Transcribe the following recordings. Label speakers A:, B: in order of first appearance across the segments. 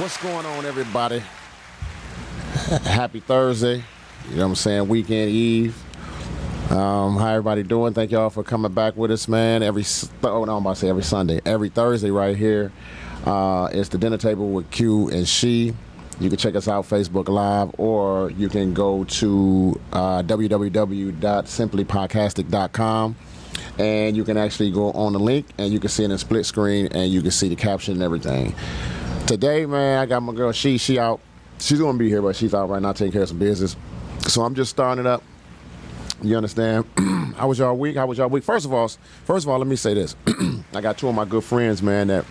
A: What's going on, everybody? Happy Thursday. You know what I'm saying? Weekend Eve. How everybody doing? Thank y'all for coming back with us, man. I'm about to say every Sunday. Every Thursday right here. It's the Dinner Table with Q and She. You can check us out Facebook Live, or you can go to www.simplypodcastic.com, and you can actually go on the link and you can see it in split screen and you can see the caption and everything. Today, man, I got my girl She out. She's gonna be here, but she's out right now taking care of some business. So I'm just starting it up. You understand? How was y'all week? First of all, let me say this. I got two of my good friends, man, that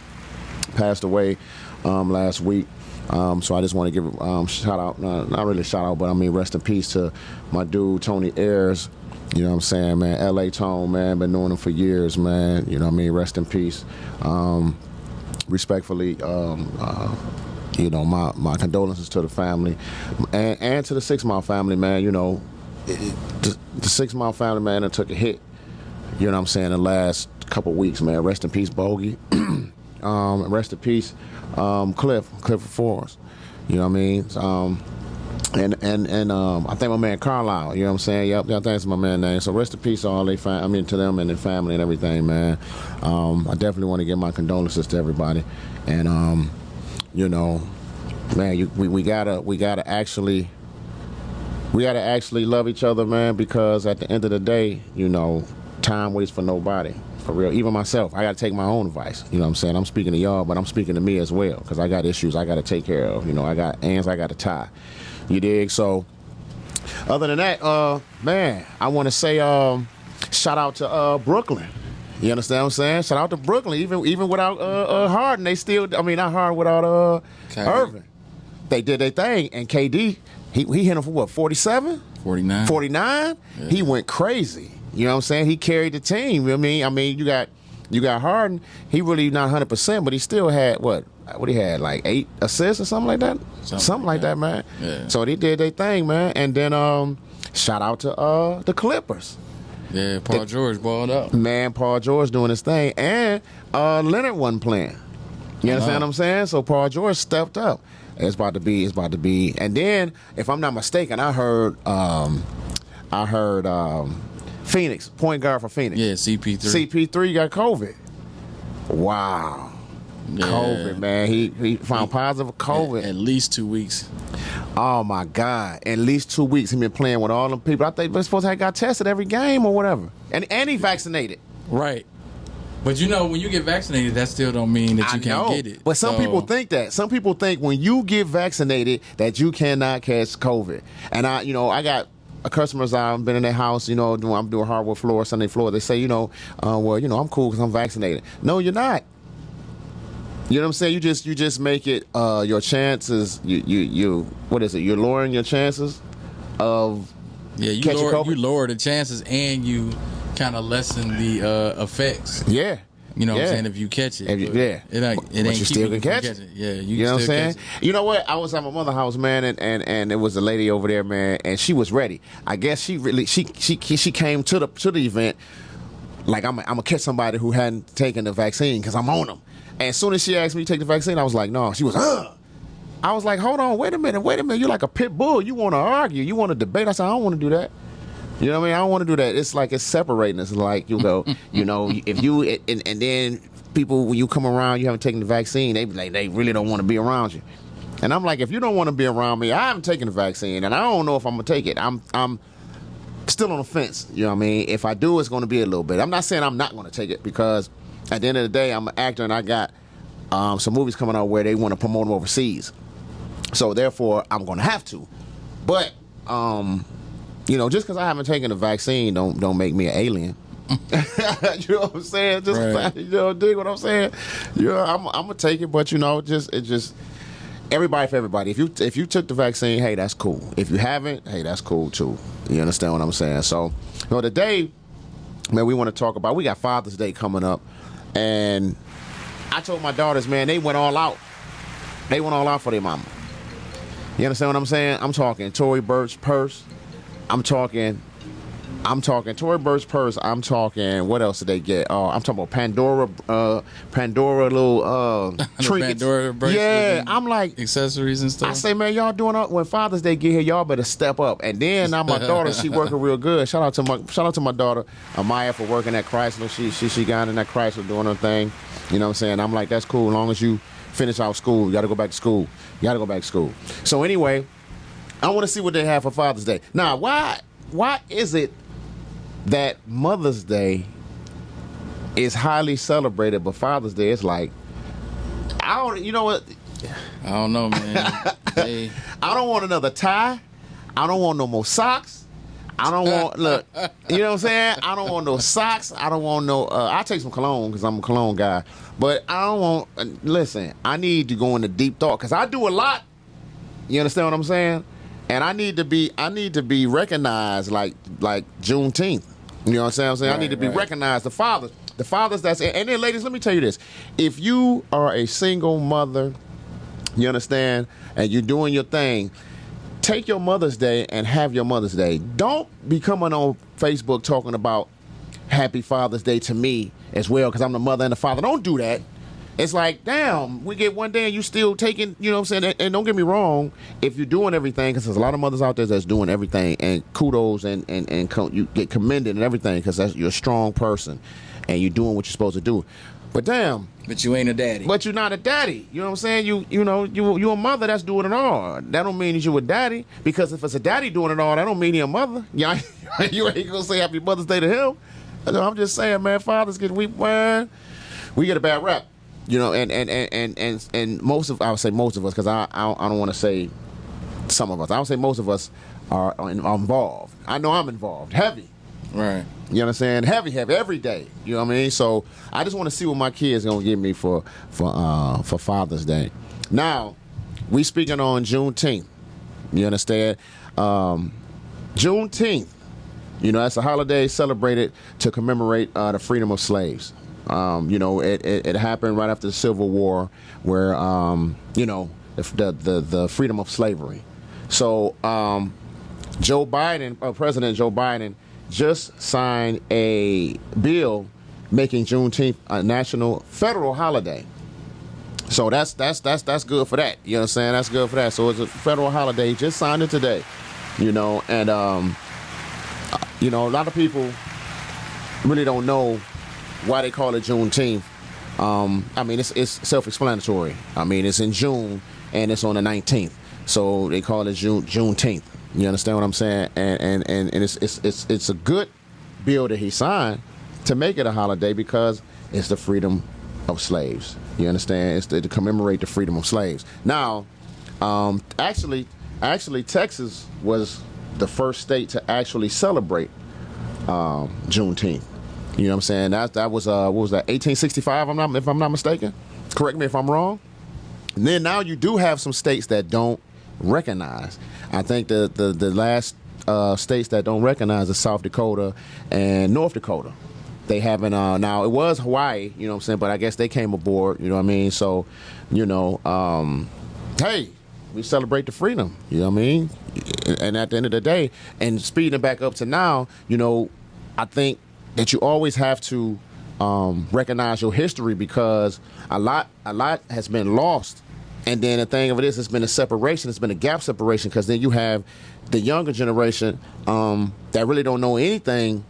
A: passed away last week. So I just want to give shout out, not really shout out, but I mean rest in peace to my dude Tony Ayers. You know what I'm saying, man? L.A. Tone, man, been knowing him for years, man. You know what I mean? Rest in peace. Respectfully, you know, my condolences to the family and to the 6 Mile family, man. You know, the 6 Mile family, man, that took a hit. You know what I'm saying? The last couple weeks, man. Rest in peace, Bogey. Rest in peace, Clifford Forrest. You know what I mean? And I think my man Carlisle. You know what I'm saying? Yep, that's my man's name. So rest in peace, to all they to them and their family and everything, man. I definitely want to give my condolences to everybody, and you know, man, we gotta actually love each other, man, because at the end of the day, you know, time waits for nobody. For real, even myself, I got to take my own advice. You know what I'm saying? I'm speaking to y'all, but I'm speaking to me as well, because I got issues I got to take care of. You know, I got ends I got to tie. You dig? So, other than that, man, I want to say shout out to Brooklyn. You understand what I'm saying? Shout out to Brooklyn. Even without Harden, they still, I mean, not Harden, without Irving. They did their thing. And KD, he hit him for what, 47?
B: 49.
A: 49? Yeah. He went crazy. You know what I'm saying? He carried the team. I mean, you got Harden. He really not 100%, but he still had what he had, like 8 assists or something like that. Something like that, man. Yeah. So they did their thing, man. And then shout out to the Clippers.
B: Yeah, Paul George balled up.
A: Man, Paul George doing his thing, and Leonard wasn't playing. You understand what I'm saying? So Paul George stepped up. It's about to be. And then, if I'm not mistaken, I heard Phoenix, point guard for Phoenix.
B: Yeah, CP3.
A: CP3 got COVID. Wow. Yeah. COVID, man. He found positive COVID.
B: At least 2 weeks.
A: Oh, my God. At least 2 weeks. He been playing with all them people. I think they're supposed to have got tested every game or whatever. And he vaccinated.
B: Right. But, you know, when you get vaccinated, that still don't mean that you can't get it.
A: But some people think that. Some people think when you get vaccinated that you cannot catch COVID. And, I got customers, I've been in their house, you know, I'm doing hardwood floor, Sunday floor. They say, well, I'm cool because I'm vaccinated. No, you're not. You know what I'm saying? You just make it your chances. What is it? You're lowering your chances of catching COVID.
B: You lower the chances and you kind of lessen the effects.
A: Yeah.
B: You know what I'm saying? If you catch it.
A: It ain't
B: you
A: still can catch it.
B: Yeah,
A: you know what I'm saying? You know what? I was at my mother's house, man, and there was a lady over there, man, and she was ready. I guess she came to the event like I'm gonna catch somebody who hadn't taken the vaccine because I'm on them. And as soon as she asked me to take the vaccine, I was like, no. She was, I was like, hold on, wait a minute. You're like a pit bull. You want to argue. You want to debate. I said, I don't want to do that. You know what I mean? I don't want to do that. It's like it's separating. It's like you go, you know, if you and then people when you come around, you haven't taken the vaccine. They be like they really don't want to be around you. And I'm like, if you don't want to be around me, I haven't taken the vaccine, and I don't know if I'm gonna take it. I'm still on the fence. You know what I mean? If I do, it's gonna be a little bit. I'm not saying I'm not gonna take it because at the end of the day, I'm an actor and I got some movies coming out where they want to promote them overseas. So therefore, I'm gonna have to. But you know, just because I haven't taken the vaccine don't make me an alien. You know what I'm saying? Just you know, dig what I'm saying? Yeah, I'm gonna take it, but you know, it just everybody for everybody. If you took the vaccine, hey, that's cool. If you haven't, hey, that's cool too. You understand what I'm saying? So, you know, today, man, we want to talk about. We got Father's Day coming up, and I told my daughters, man, they went all out. They went all out for their mama. You understand what I'm saying? I'm talking Tory Burch purse. I'm talking I'm talking Tory Burch purse. I'm talking, what else did they get? I'm talking about Pandora little trinkets.
B: Pandora bracelet
A: yeah,
B: and
A: I'm like
B: accessories and stuff.
A: I say, man, y'all doing when Father's Day get here, y'all better step up. And then now my daughter, she working real good. Shout out to my daughter Amaya for working at Chrysler. She got in that Chrysler doing her thing. You know what I'm saying? I'm like, that's cool. As long as you finish out school, you got to go back to school. So anyway, I want to see what they have for Father's Day. Now, why is it that Mother's Day is highly celebrated, but Father's Day is like, you know what?
B: I don't know, man.
A: I don't want another tie. I don't want no more socks. I don't want, look, you know what I'm saying? I don't want no socks. I don't want no, I'll take some cologne because I'm a cologne guy. But I don't want, listen, I need to go into deep thought because I do a lot. You understand what I'm saying? And I need to be recognized like Juneteenth. You know what I'm saying? I need to be recognized. The fathers and then ladies, let me tell you this. If you are a single mother, you understand, and you're doing your thing, take your Mother's Day and have your Mother's Day. Don't be coming on Facebook talking about Happy Father's Day to me as well because I'm the mother and the father. Don't do that. It's like, damn, we get one day and you still taking, you know what I'm saying? And don't get me wrong, if you're doing everything, because there's a lot of mothers out there that's doing everything, and kudos and you get commended and everything because you're a strong person and you're doing what you're supposed to do. But damn.
B: But you ain't a daddy.
A: But you're not a daddy. You know what I'm saying? You a mother that's doing it all. That don't mean you a daddy, because if it's a daddy doing it all, that don't mean he a mother. You ain't gonna say Happy Mother's Day to him. I'm just saying, man, fathers get we get a bad rap. You know, and most of, I would say most of us, because I don't want to say some of us. I would say most of us are involved. I know I'm involved, heavy.
B: Right.
A: You understand? Heavy every day. You know what I mean? So I just want to see what my kids gonna give me for Father's Day. Now, we speaking on Juneteenth. You understand? Juneteenth. You know, that's a holiday celebrated to commemorate the freedom of slaves. You know, it happened right after the Civil War, where you know, the freedom of slavery. So President Joe Biden just signed a bill making Juneteenth a national federal holiday. So that's good for that. You know what I'm saying? That's good for that. So it's a federal holiday. He just signed it today. You know, and you know, a lot of people really don't know why they call it Juneteenth. I mean, it's self-explanatory. I mean, it's in June and it's on the 19th, so they call it Juneteenth. You understand what I'm saying? And it's a good bill that he signed to make it a holiday because it's the freedom of slaves. You understand? It's to commemorate the freedom of slaves. Now, actually, Texas was the first state to actually celebrate Juneteenth. You know what I'm saying? That was what was that? 1865. If I'm not mistaken. Correct me if I'm wrong. And then now you do have some states that don't recognize. I think the last states that don't recognize is South Dakota and North Dakota. They haven't. Now it was Hawaii. You know what I'm saying? But I guess they came aboard. You know what I mean? So, you know, hey, we celebrate the freedom. You know what I mean? And at the end of the day, and speeding it back up to now, you know, I think that you always have to recognize your history, because a lot has been lost. And then the thing of it is, it's been a separation. It's been a gap separation, because then you have the younger generation that really don't know anything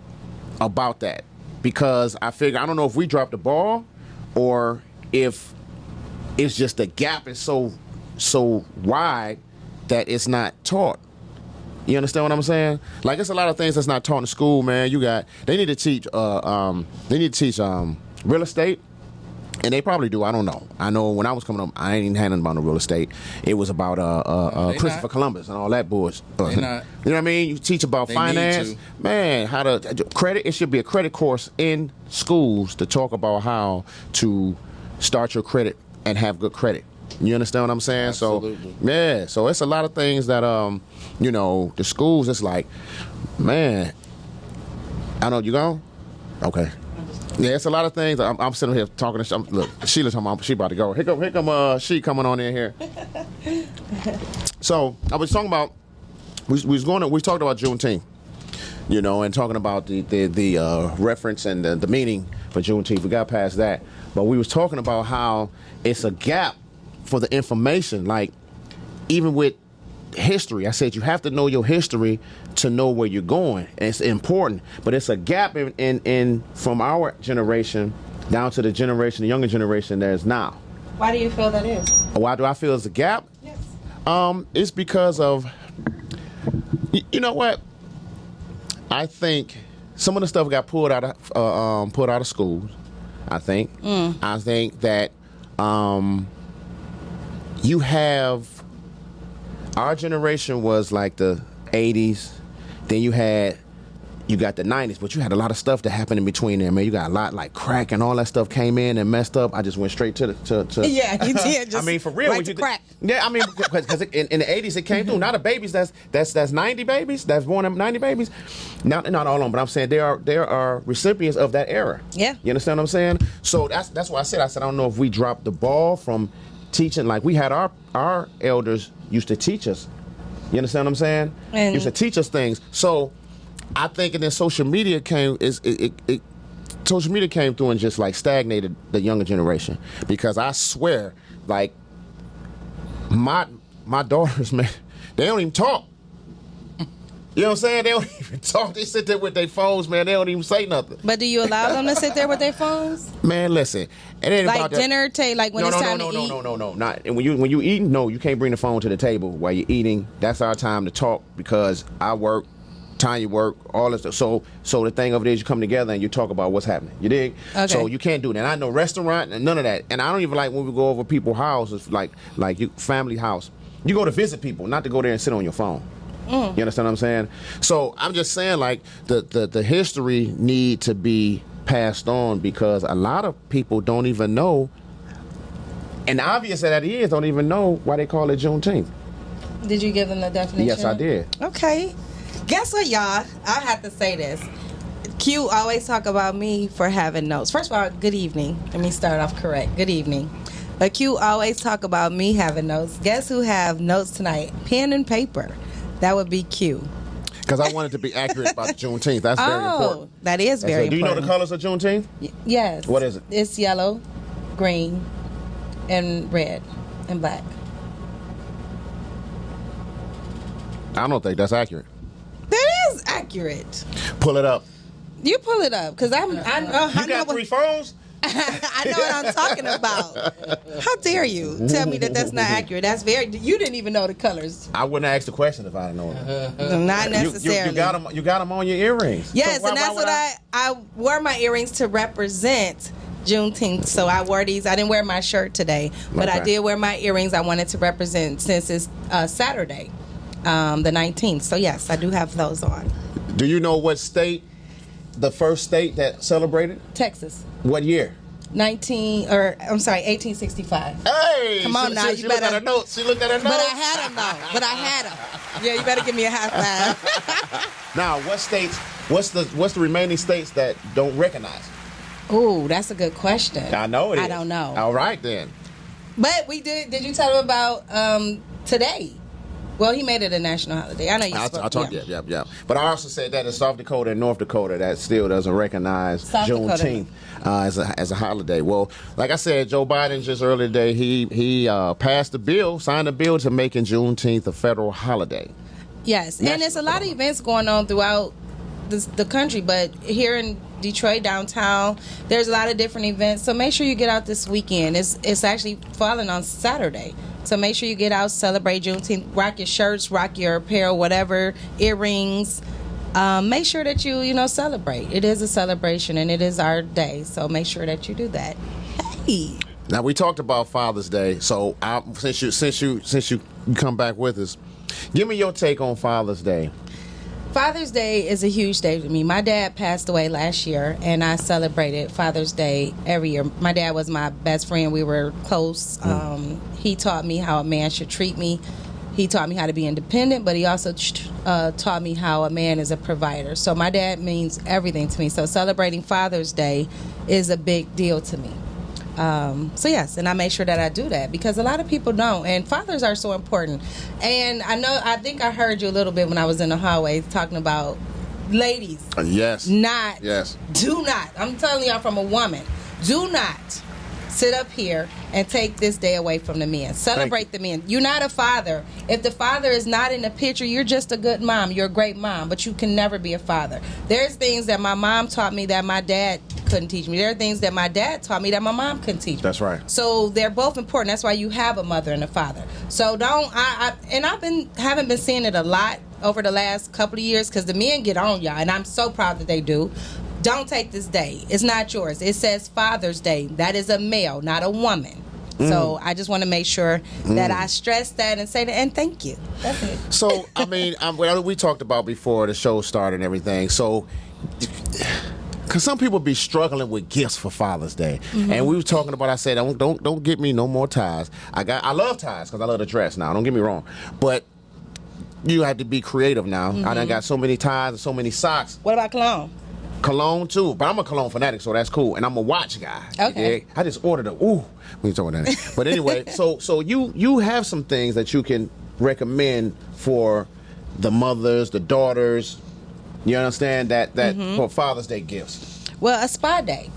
A: about that. Because I figure, I don't know if we dropped the ball or if it's just the gap is so wide that it's not taught. You understand what I'm saying? Like, it's a lot of things that's not taught in school, man. They need to teach real estate, and they probably do. I don't know. I know when I was coming up, I ain't even had nothing about no real estate. It was about Christopher Columbus and all that bullshit. You know what I mean? You teach about finance, man, how to credit. It should be a credit course in schools to talk about how to start your credit and have good credit. You understand what I'm saying?
B: Absolutely.
A: So, yeah. So it's a lot of things that, you know, the schools, it's like, man, I know you gone? Okay. Yeah, it's a lot of things. I'm sitting here talking to, look, Sheila's talking about, she about to go. Here come she coming on in here. So I was talking about, we talked about Juneteenth. you know, and talking about the reference and the meaning for Juneteenth. We got past that, but we was talking about how it's a gap for the information. Like, even with history, I said you have to know your history to know where you're going. And it's important, but it's a gap in from our generation down to the younger generation that is now.
C: Why do you feel that is?
A: Why do I feel it's a gap?
C: Yes.
A: It's because of, you know what? I think some of the stuff got pulled out of schools. I think. I think that you have, our generation was like the 80s. Then you got the 90s, but you had a lot of stuff that happened in between there, man. You got a lot like crack and all that stuff came in and messed up. I just went straight to
C: Yeah, you did. Just
A: I mean, for real.
C: right to crack.
A: Yeah, I mean, because in the 80s it came through. Not the babies that's 90 babies that's born in 90 babies. Not all of them, but I'm saying there are recipients of that era.
C: Yeah.
A: You understand what I'm saying? So that's why I said I don't know if we dropped the ball from teaching. Like, we had our elders used to teach us. You understand what I'm saying?
C: And
A: used to teach us things. So I think, and then social media came through and just like stagnated the younger generation, because I swear, like, my daughters, man, they don't even talk. You know what I'm saying? They don't even talk. They sit there with their phones, man. They don't even say nothing.
C: But do you allow them to sit there with their phones?
A: Man, listen, it ain't
C: Like
A: about that.
C: dinner, like when it's time to eat?
A: No. Not. And when you eating, no, you can't bring the phone to the table while you're eating. That's our time to talk, because I work, Tanya work, all this stuff. So the thing of it is, you come together and you talk about what's happening. You dig?
C: Okay.
A: So you can't do that. And I know restaurant and none of that. And I don't even like when we go over people's houses, like you family house. You go to visit people, not to go there and sit on your phone. You understand what I'm saying? So I'm just saying, like, the history need to be passed on, because a lot of people don't even know, and obvious that it is, don't even know why they call it Juneteenth.
C: Did you give them the definition?
A: Yes, I did.
C: Okay. Guess what, y'all? I have to say this. Q always talk about me for having notes. First of all, good evening. Let me start off correct. Good evening. But Q always talk about me having notes. Guess who have notes tonight? Pen and paper. That would be Q.
A: Because I wanted to be accurate about Juneteenth. That's very important.
C: That is very important.
A: Do you know the colors of Juneteenth?
C: Yes.
A: What is it?
C: It's yellow, green, and red, and black.
A: I don't think that's accurate.
C: That is accurate.
A: Pull it up.
C: You pull it up, because I
A: You got 3 phones?
C: I know what I'm talking about. How dare you tell me that that's not accurate? That's very. You didn't even know the colors.
A: I wouldn't ask the question if I didn't know it.
C: Not necessarily.
A: You got them on your earrings.
C: Yes,
A: So
C: and that's what I wore my earrings to represent Juneteenth. So I wore these. I didn't wear my shirt today, but I
A: Okay.
C: did wear my earrings. I wanted to represent, since it's Saturday, the 19th. So yes, I do have those on.
A: Do you know what state, the first state that celebrated?
C: Texas.
A: What year?
C: 1865.
A: Hey!
C: Come on now,
A: She
C: you
A: looked
C: better-
A: at her notes. She looked at her notes.
C: But I had them though. But I had them. Yeah, you better give me a high five.
A: Now, what states? What's the remaining states that don't recognize?
C: Ooh, that's a good question.
A: I know it is.
C: I don't know.
A: All right then.
C: But we did. Did you tell him about today? Well, he made it a national holiday. I know you spoke.
A: I talked. Yeah. But I also said that in South Dakota and North Dakota, that still doesn't recognize
C: South
A: Juneteenth as a holiday. Well, like I said, Joe Biden just earlier today, he passed a bill, signed a bill to making Juneteenth a federal holiday.
C: Yes, and there's a lot of events going on throughout the country, but here in Detroit downtown, there's a lot of different events. So make sure you get out this weekend. It's actually falling on Saturday. So make sure you get out, celebrate Juneteenth, rock your shirts, rock your apparel, whatever, earrings. Make sure that you celebrate. It is a celebration, and it is our day. So make sure that you do that. Hey.
A: Now, we talked about Father's Day, so since you come back with us, give me your take on Father's Day.
C: Father's Day is a huge day to me. My dad passed away last year, and I celebrated Father's Day every year. My dad was my best friend. We were close. He taught me how a man should treat me. He taught me how to be independent, but he also taught me how a man is a provider. So my dad means everything to me. So celebrating Father's Day is a big deal to me. So yes, and I make sure that I do that, because a lot of people don't, and fathers are so important. And I think I heard you a little bit when I was in the hallway talking about ladies,
A: Yes.
C: not.
A: Yes.
C: Do not. I'm telling y'all from a woman. Do not sit up here and take this day away from the men. Celebrate the men. You're not a father. If the father is not in the picture, you're just a good mom. You're a great mom, but you can never be a father. There's things that my mom taught me that my dad couldn't teach me. There are things that my dad taught me that my mom couldn't teach me.
A: That's right.
C: So they're both important. That's why you have a mother and a father. So don't. Haven't been seeing it a lot over the last couple of years because the men get on y'all, and I'm so proud that they do. Don't take this day. It's not yours. It says Father's Day. That is a male, not a woman. So I just want to make sure that I stress that and say that, and thank you. That's it.
A: So, I mean, well, we talked about before the show started and everything. So, because some people be struggling with gifts for Father's Day, and we were talking about. I said, don't get me no more ties. I love ties because I love to dress now. Don't get me wrong, but you have to be creative now. I done got so many ties and so many socks.
C: What about cologne?
A: Cologne too, but I'm a cologne fanatic, so that's cool. And I'm a watch guy.
C: Okay.
A: Yeah? I just ordered we talking about that. But anyway, so you have some things that you can recommend for the mothers, the daughters. You understand that for Father's Day gifts.
C: Well, a spa day.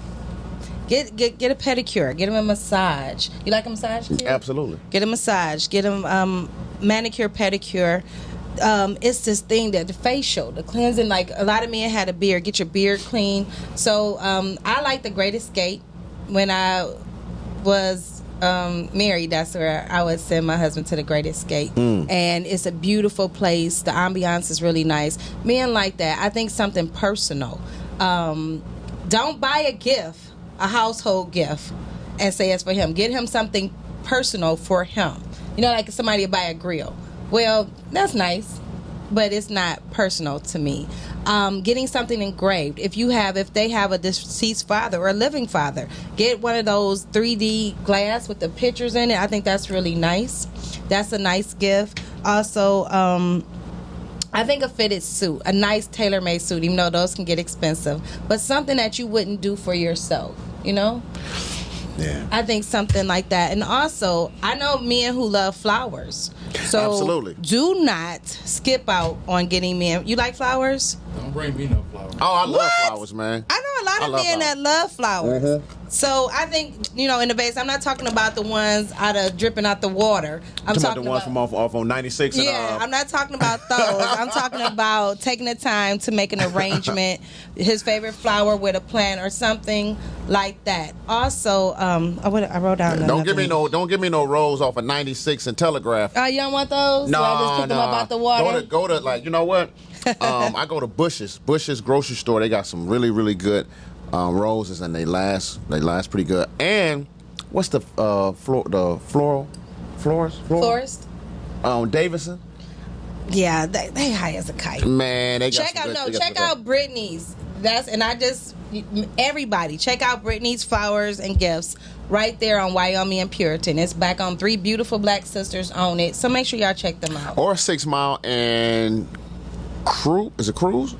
C: Get a pedicure. Get them a massage. You like a massage, kid?
A: Absolutely.
C: Get a massage. Get them manicure, pedicure. It's this thing that the facial, the cleansing. Like a lot of men had a beard. Get your beard clean. So I like the Great Escape. When I was married, that's where I would send my husband to the Great Escape, and it's a beautiful place. The ambiance is really nice. Men like that. I think something personal. Don't buy a gift, a household gift, and say it's for him. Get him something personal for him. You know, like somebody buy a grill. Well, that's nice, but it's not personal to me. Getting something engraved. If they have a deceased father or a living father, get one of those 3D glass with the pictures in it. I think that's really nice. That's a nice gift. Also, I think a fitted suit, a nice tailor-made suit, even though those can get expensive, but something that you wouldn't do for yourself, you know?
A: Yeah.
C: I think something like that. And also, I know men who love flowers. So
A: Absolutely.
C: do not skip out on getting men. You like flowers?
B: Don't bring me no flowers.
A: Oh, I love
C: What?
A: flowers, man.
C: I know a lot
A: I
C: of
A: love
C: men that love flowers. So I think, in the vase, I'm not talking about the ones dripping out the water. I'm
A: Talking about
C: talking
A: the ones from off on 96.
C: yeah,
A: and,
C: I'm not talking about those. I'm talking about taking the time to make an arrangement, his favorite flower with a plant or something like that. Also, I wrote down.
A: Don't give me no rolls off of 96 and Telegraph.
C: You don't want those?
A: No,
C: So I just put them up out the water.
A: Go to like, you know what? I go to Bush's grocery store. They got some really, really good roses, and they last pretty good. And what's the florist? Davison.
C: Yeah, they high as a kite.
A: Man, they got
C: Check
A: some
C: out
A: good,
C: check out Brittany's. Everybody check out Brittany's Flowers and Gifts right there on Wyoming and Puritan. It's back on 3 beautiful black sisters own it. So make sure y'all check them out.
A: Or 6 Mile and Cruise. Is it Cruise?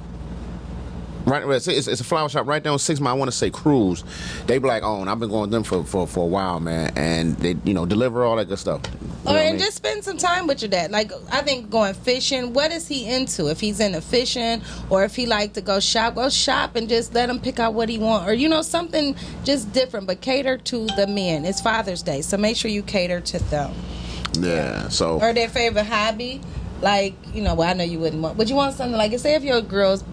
A: Right, it's a flower shop right there on 6 Mile. I want to say Cruise. They black owned. I've been going to them for a while, man, and they deliver all that good stuff.
C: Just spend some time with your dad. Like, I think going fishing. What is he into? If he's into fishing, or if he like to go shop and just let him pick out what he want, or something just different. But cater to the men. It's Father's Day, so make sure you cater to them.
A: Yeah. So.
C: Or their favorite hobby, like well, I know you wouldn't want. Would you want something like? Say if your girls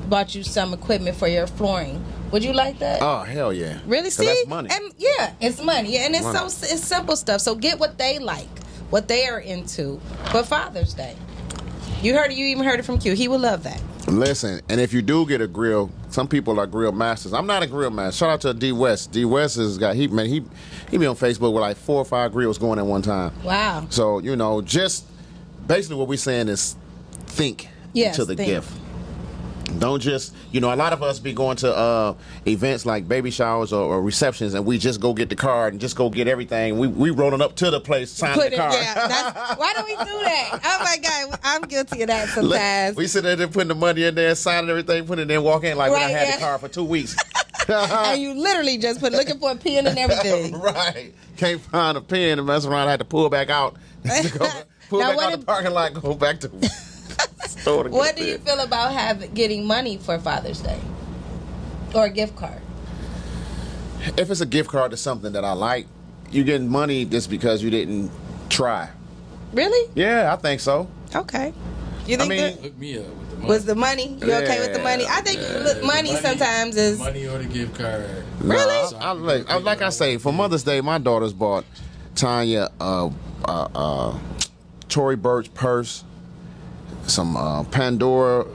C: bought you some equipment for your flooring, would you like that?
A: Oh, hell yeah.
C: Really?
A: 'Cause
C: See?
A: that's money.
C: And yeah, it's money. Yeah, and it's
A: Money.
C: it's simple stuff. So get what they like, what they are into for Father's Day. You even heard it from Q. He would love that.
A: Listen, and if you do get a grill, some people are grill masters. I'm not a grill master. Shout out to D West. D West has got he be on Facebook with like 4 or 5 grills going at one time.
C: Wow.
A: So just basically what we're saying is think
C: Yes,
A: to the
C: think.
A: gift. Don't just, a lot of us be going to events like baby showers or receptions, and we just go get the card and just go get everything. We rolling up to the place, signing the card.
C: Why don't we do that? Oh my God, I'm guilty of that sometimes.
A: We sit there putting the money in there, signing everything, putting it in, walk in like we done
C: Right,
A: had
C: yeah.
A: the card for 2 weeks.
C: And you literally just looking for a pen and everything.
A: Right. Can't find a pen and mess around. I had to pull back out. Pull
C: Now,
A: back
C: what
A: out the parking lot, go back to.
C: What do you feel about getting money for Father's Day? Or a gift card?
A: If it's a gift card to something that I like, you getting money just because you didn't try.
C: Really?
A: Yeah, I think so.
C: Okay. You think that
B: Hook me up with the money.
C: was the money? You okay with the money? I think money sometimes is
B: money or the gift card.
C: Really?
A: Nah, like I say, for Mother's Day, my daughters bought Tanya Tory Burch purse, some Pandora.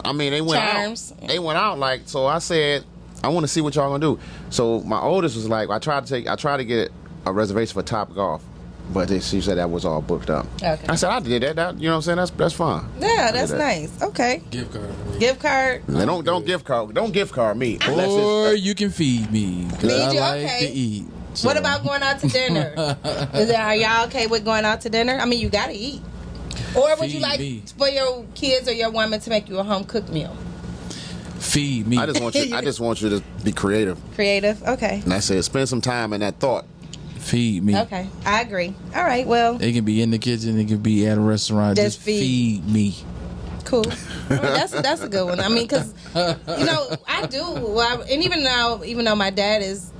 A: I mean, they went
C: Charms.
A: out. They went out like so. I said, I want to see what y'all gonna do. So my oldest was like, I tried to get a reservation for Top Golf, but she said that was all booked up.
C: Okay.
A: I said I did that. You know what I'm saying? That's fine.
C: Yeah,
A: I
C: that's
A: did that.
C: nice. Okay.
B: Gift card. For me.
C: Gift card.
A: Don't gift card me. Unless
B: Or
A: it's,
B: you can feed me. 'Cause
C: Feed
B: I
C: you?
B: like
C: Okay.
B: to eat. So.
C: What about going out to dinner? Are y'all okay with going out to dinner? I mean, you gotta eat. Or would you
B: Feed
C: like
B: me.
C: for your kids or your woman to make you a home cooked meal?
B: Feed me.
A: I just want you to be creative.
C: Creative. Okay.
A: And I said, spend some time in that thought.
B: Feed me.
C: Okay. I agree. All right. Well,
B: It can be in the kitchen. It can be at a restaurant.
C: Just
B: Just
C: feed.
B: feed me.
C: cool. That's a good one. I mean, because I do. Well, and even though my dad is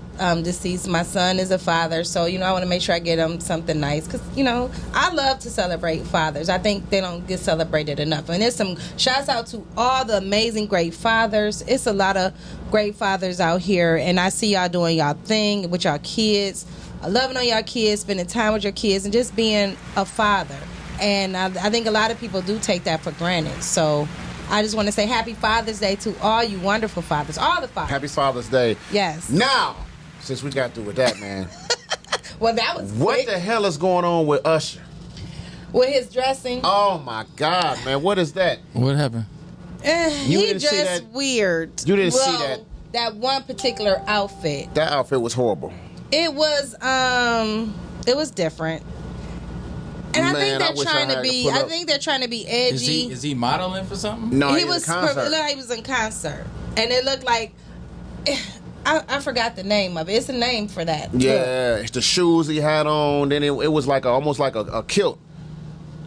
C: deceased, my son is a father, so I want to make sure I get him something nice because I love to celebrate fathers. I think they don't get celebrated enough, and there's some shouts out to all the amazing great fathers. It's a lot of great fathers out here, and I see y'all doing y'all thing with y'all kids, loving on y'all kids, spending time with your kids, and just being a father. And I think a lot of people do take that for granted. So I just want to say happy Father's Day to all you wonderful fathers, all the fathers.
A: Happy Father's Day.
C: Yes.
A: Now, since we got through with that, man,
C: Well, that was
A: what
C: quick
A: the hell is going on with Usher?
C: with his dressing.
A: Oh my God, man, what is that?
B: What happened?
A: You
C: He
A: didn't see
C: just
A: that?
C: weird.
A: You didn't see that?
C: That one particular outfit.
A: That outfit was horrible.
C: It was different. And I
A: Man,
C: think
A: I
C: they're
A: wish I
C: trying to
A: had to
C: be.
A: pull
C: I
A: up.
C: think they're trying to be
B: Is
C: edgy.
B: he modeling for something?
A: No,
C: he
A: was
C: was.
A: in concert.
C: It looked like he was in concert, and it looked like. I forgot the name of it. It's a name for that.
A: Yeah, it's the shoes he had on. Then it was like almost like a kilt,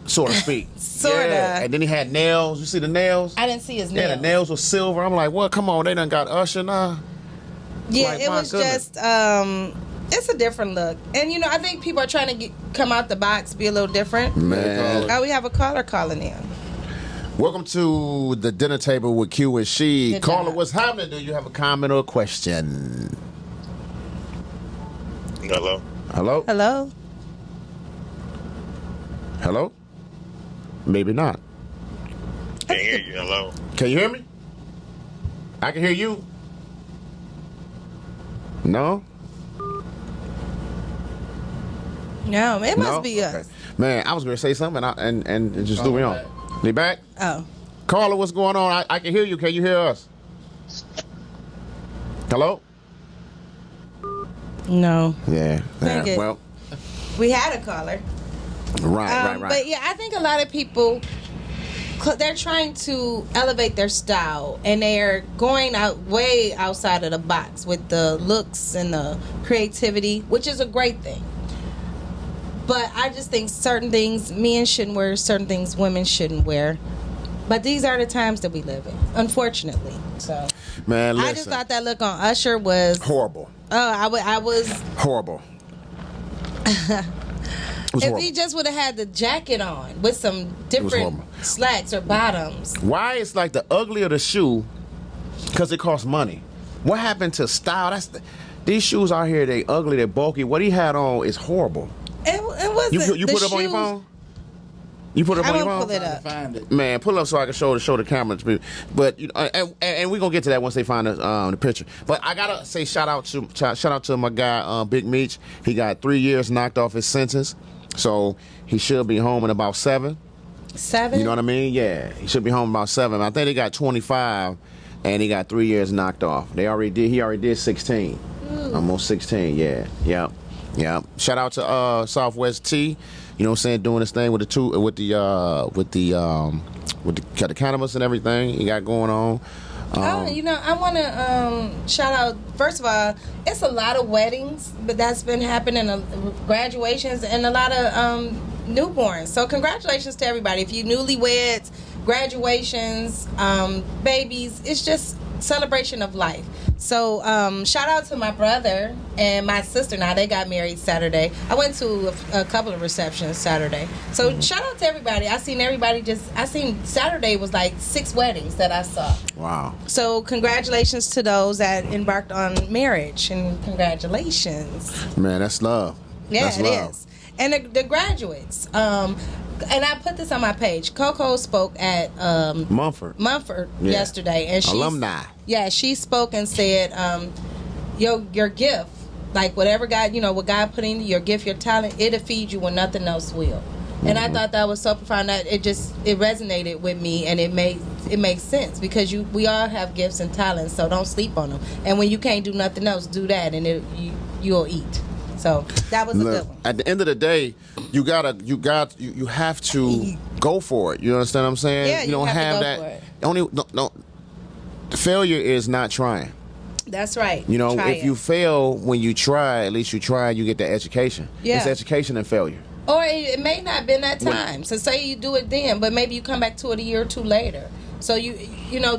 A: so to speak.
C: Sorta.
A: Yeah. And then he had nails. You see the nails?
C: I didn't see his
A: Yeah,
C: nails.
A: the nails were silver. I'm like, what? Come on, they done got Usher now.
C: Yeah,
A: Like,
C: it
A: my
C: was
A: goodness.
C: just. It's a different look, and I think people are trying to come out the box, be a little different.
A: Man.
C: Oh, we have a caller calling in.
A: Welcome to the dinner table with Q and She.
C: Good
A: Caller,
C: job.
A: what's happening? Do you have a comment or a question?
D: Hello.
A: Hello?
C: Hello.
A: Hello? Maybe not.
D: Can't hear you. Hello.
A: Can you hear me? I can hear you. No?
C: No, it must
A: No?
C: be
A: Okay.
C: us.
A: Man, I was going to say something and it just threw me on. They back?
C: Oh,
A: Caller, what's going on? I can hear you. Can you hear us? Hello?
C: no.
A: Yeah.
C: Dang it.
A: Well,
C: We had a caller.
A: right.
C: But yeah, I think a lot of people, they're trying to elevate their style, and they're going out way outside of the box with the looks and the creativity, which is a great thing. But I just think certain things men shouldn't wear, certain things women shouldn't wear. But these are the times that we live in, unfortunately. So
A: Man, listen.
C: I just thought that look on Usher was
A: horrible.
C: I was.
A: Horrible. It was
C: If
A: horrible.
C: he just would have had the jacket on with some different
A: horrible.
C: slacks or bottoms.
A: Why it's like the uglier the shoe? Because it costs money. What happened to style? These shoes out here, they ugly, they're bulky. What he had on is horrible.
C: It wasn't.
A: You
C: the
A: put it up on your
C: shoes-
A: phone? You put it up
C: I
A: on your
C: won't
A: phone?
C: pull it up.
B: Find it.
A: Man, pull up so I can show the camera to people. But and we're gonna get to that once they find the picture. But I gotta say shout out to my guy Big Meech. He got 3 years knocked off his sentence, so he should be home in about 7.
C: 7.
A: You know what I mean? Yeah, he should be home about 7. I think they got 25, and he got 3 years knocked off. He already did 16, almost 16. Yeah. Shout out to Southwest T. You know what I'm saying? Doing this thing with the cannabis and everything he got going on.
C: I want to shout out. First of all, it's a lot of weddings, but that's been happening, graduations, and a lot of newborns. So congratulations to everybody. If you newlyweds, graduations, babies. It's just celebration of life. So shout out to my brother and my sister. Now they got married Saturday. I went to a couple of receptions Saturday. So shout out to everybody. I seen Saturday was like 6 weddings that I saw.
A: Wow.
C: So congratulations to those that embarked on marriage, and congratulations.
A: Man, that's love.
C: Yeah,
A: that's
C: it
A: love.
C: is. And the graduates. And I put this on my page. Coco spoke at
A: Mumford. Yeah.
C: yesterday, and she
A: Alumni.
C: Yeah, she spoke and said, your gift, like whatever God, what God put in you, your gift, your talent, it'll feed you when nothing else will. And I thought that was so profound that it resonated with me, and it makes sense, because we all have gifts and talents, so don't sleep on them. And when you can't do nothing else, do that, and you'll eat. So that was a good one.
A: At the end of the day, you have to go for it. You understand what I'm saying?
C: Yeah, you
A: don't
C: have to go
A: that.
C: for it.
A: No, failure is not trying.
C: That's right.
A: If you fail when you try, at least you try. You get the education.
C: Yeah.
A: It's education and failure.
C: Or it may not have been that time. So say you do it then, but maybe you come back to it a year or two later. So you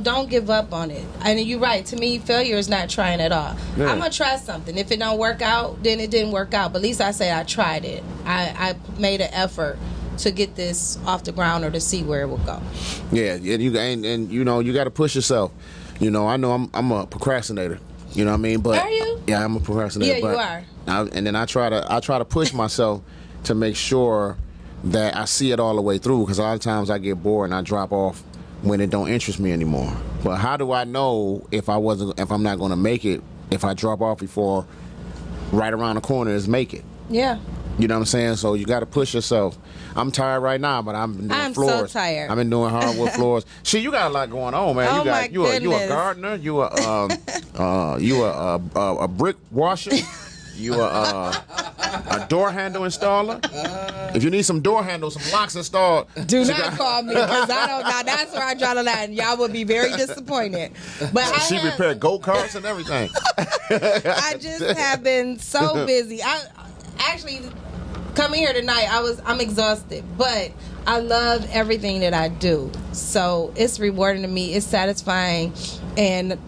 C: don't give up on it. And you're right. To me, failure is not trying at all.
A: Yeah.
C: I'm gonna try something. If it don't work out, then it didn't work out. But at least I say I tried it. I made an effort to get this off the ground or to see where it will go.
A: Yeah, and you got to push yourself. I know I'm a procrastinator. You know what I mean? But
C: Are you?
A: Yeah, I'm a procrastinator.
C: Yeah,
A: but
C: you are.
A: And then I try to push myself to make sure that I see it all the way through, because a lot of times I get bored and I drop off when it don't interest me anymore. But how do I know if I'm not going to make it if I drop off before right around the corner is make it?
C: Yeah.
A: You know what I'm saying? So you got to push yourself. I'm tired right now, but I'm doing floors.
C: So tired.
A: I've been doing hardwood floors. See, you got a lot going on, man.
C: Oh,
A: You a gardener. You a brick washer. You a door handle installer. If you need some door handles, some locks installed,
C: Do not call me, because I don't. Now that's where I draw the line. Y'all would be very disappointed. But
A: she repaired go-karts and everything.
C: I just have been so busy. I actually coming here tonight, I'm exhausted, but I love everything that I do. So it's rewarding to me. It's satisfying, and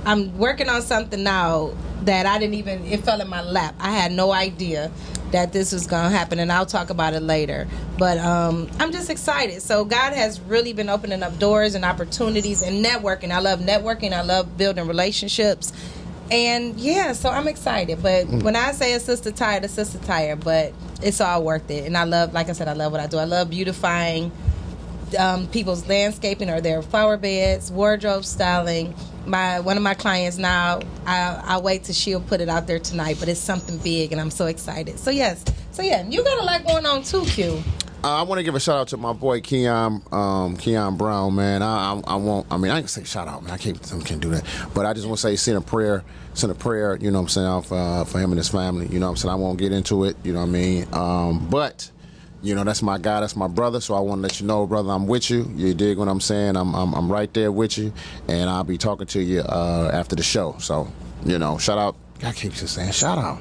C: I'm working on something now that it fell in my lap. I had no idea that this was going to happen, and I'll talk about it later. But I'm just excited. So God has really been opening up doors and opportunities and networking. I love networking. I love building relationships. And yeah, so I'm excited. But when I say a sister tired, but it's all worth it. And I love, like I said, I love what I do. I love beautifying people's landscaping or their flower beds, wardrobe styling. One of my clients now, I'll wait till she'll put it out there tonight, but it's something big, and I'm so excited. So yeah, you got a lot going on too, Q.
A: I want to give a shout out to my boy Keon Brown, man. I can say shout out, man. I can't do that, but I just want to say send a prayer. You know what I'm saying, for him and his family. You know what I'm saying. I won't get into it. You know what I mean. But that's my guy. That's my brother. So I want to let you know, brother, I'm with you. You dig what I'm saying? I'm right there with you, and I'll be talking to you after the show. So shout out. I keep just saying shout out.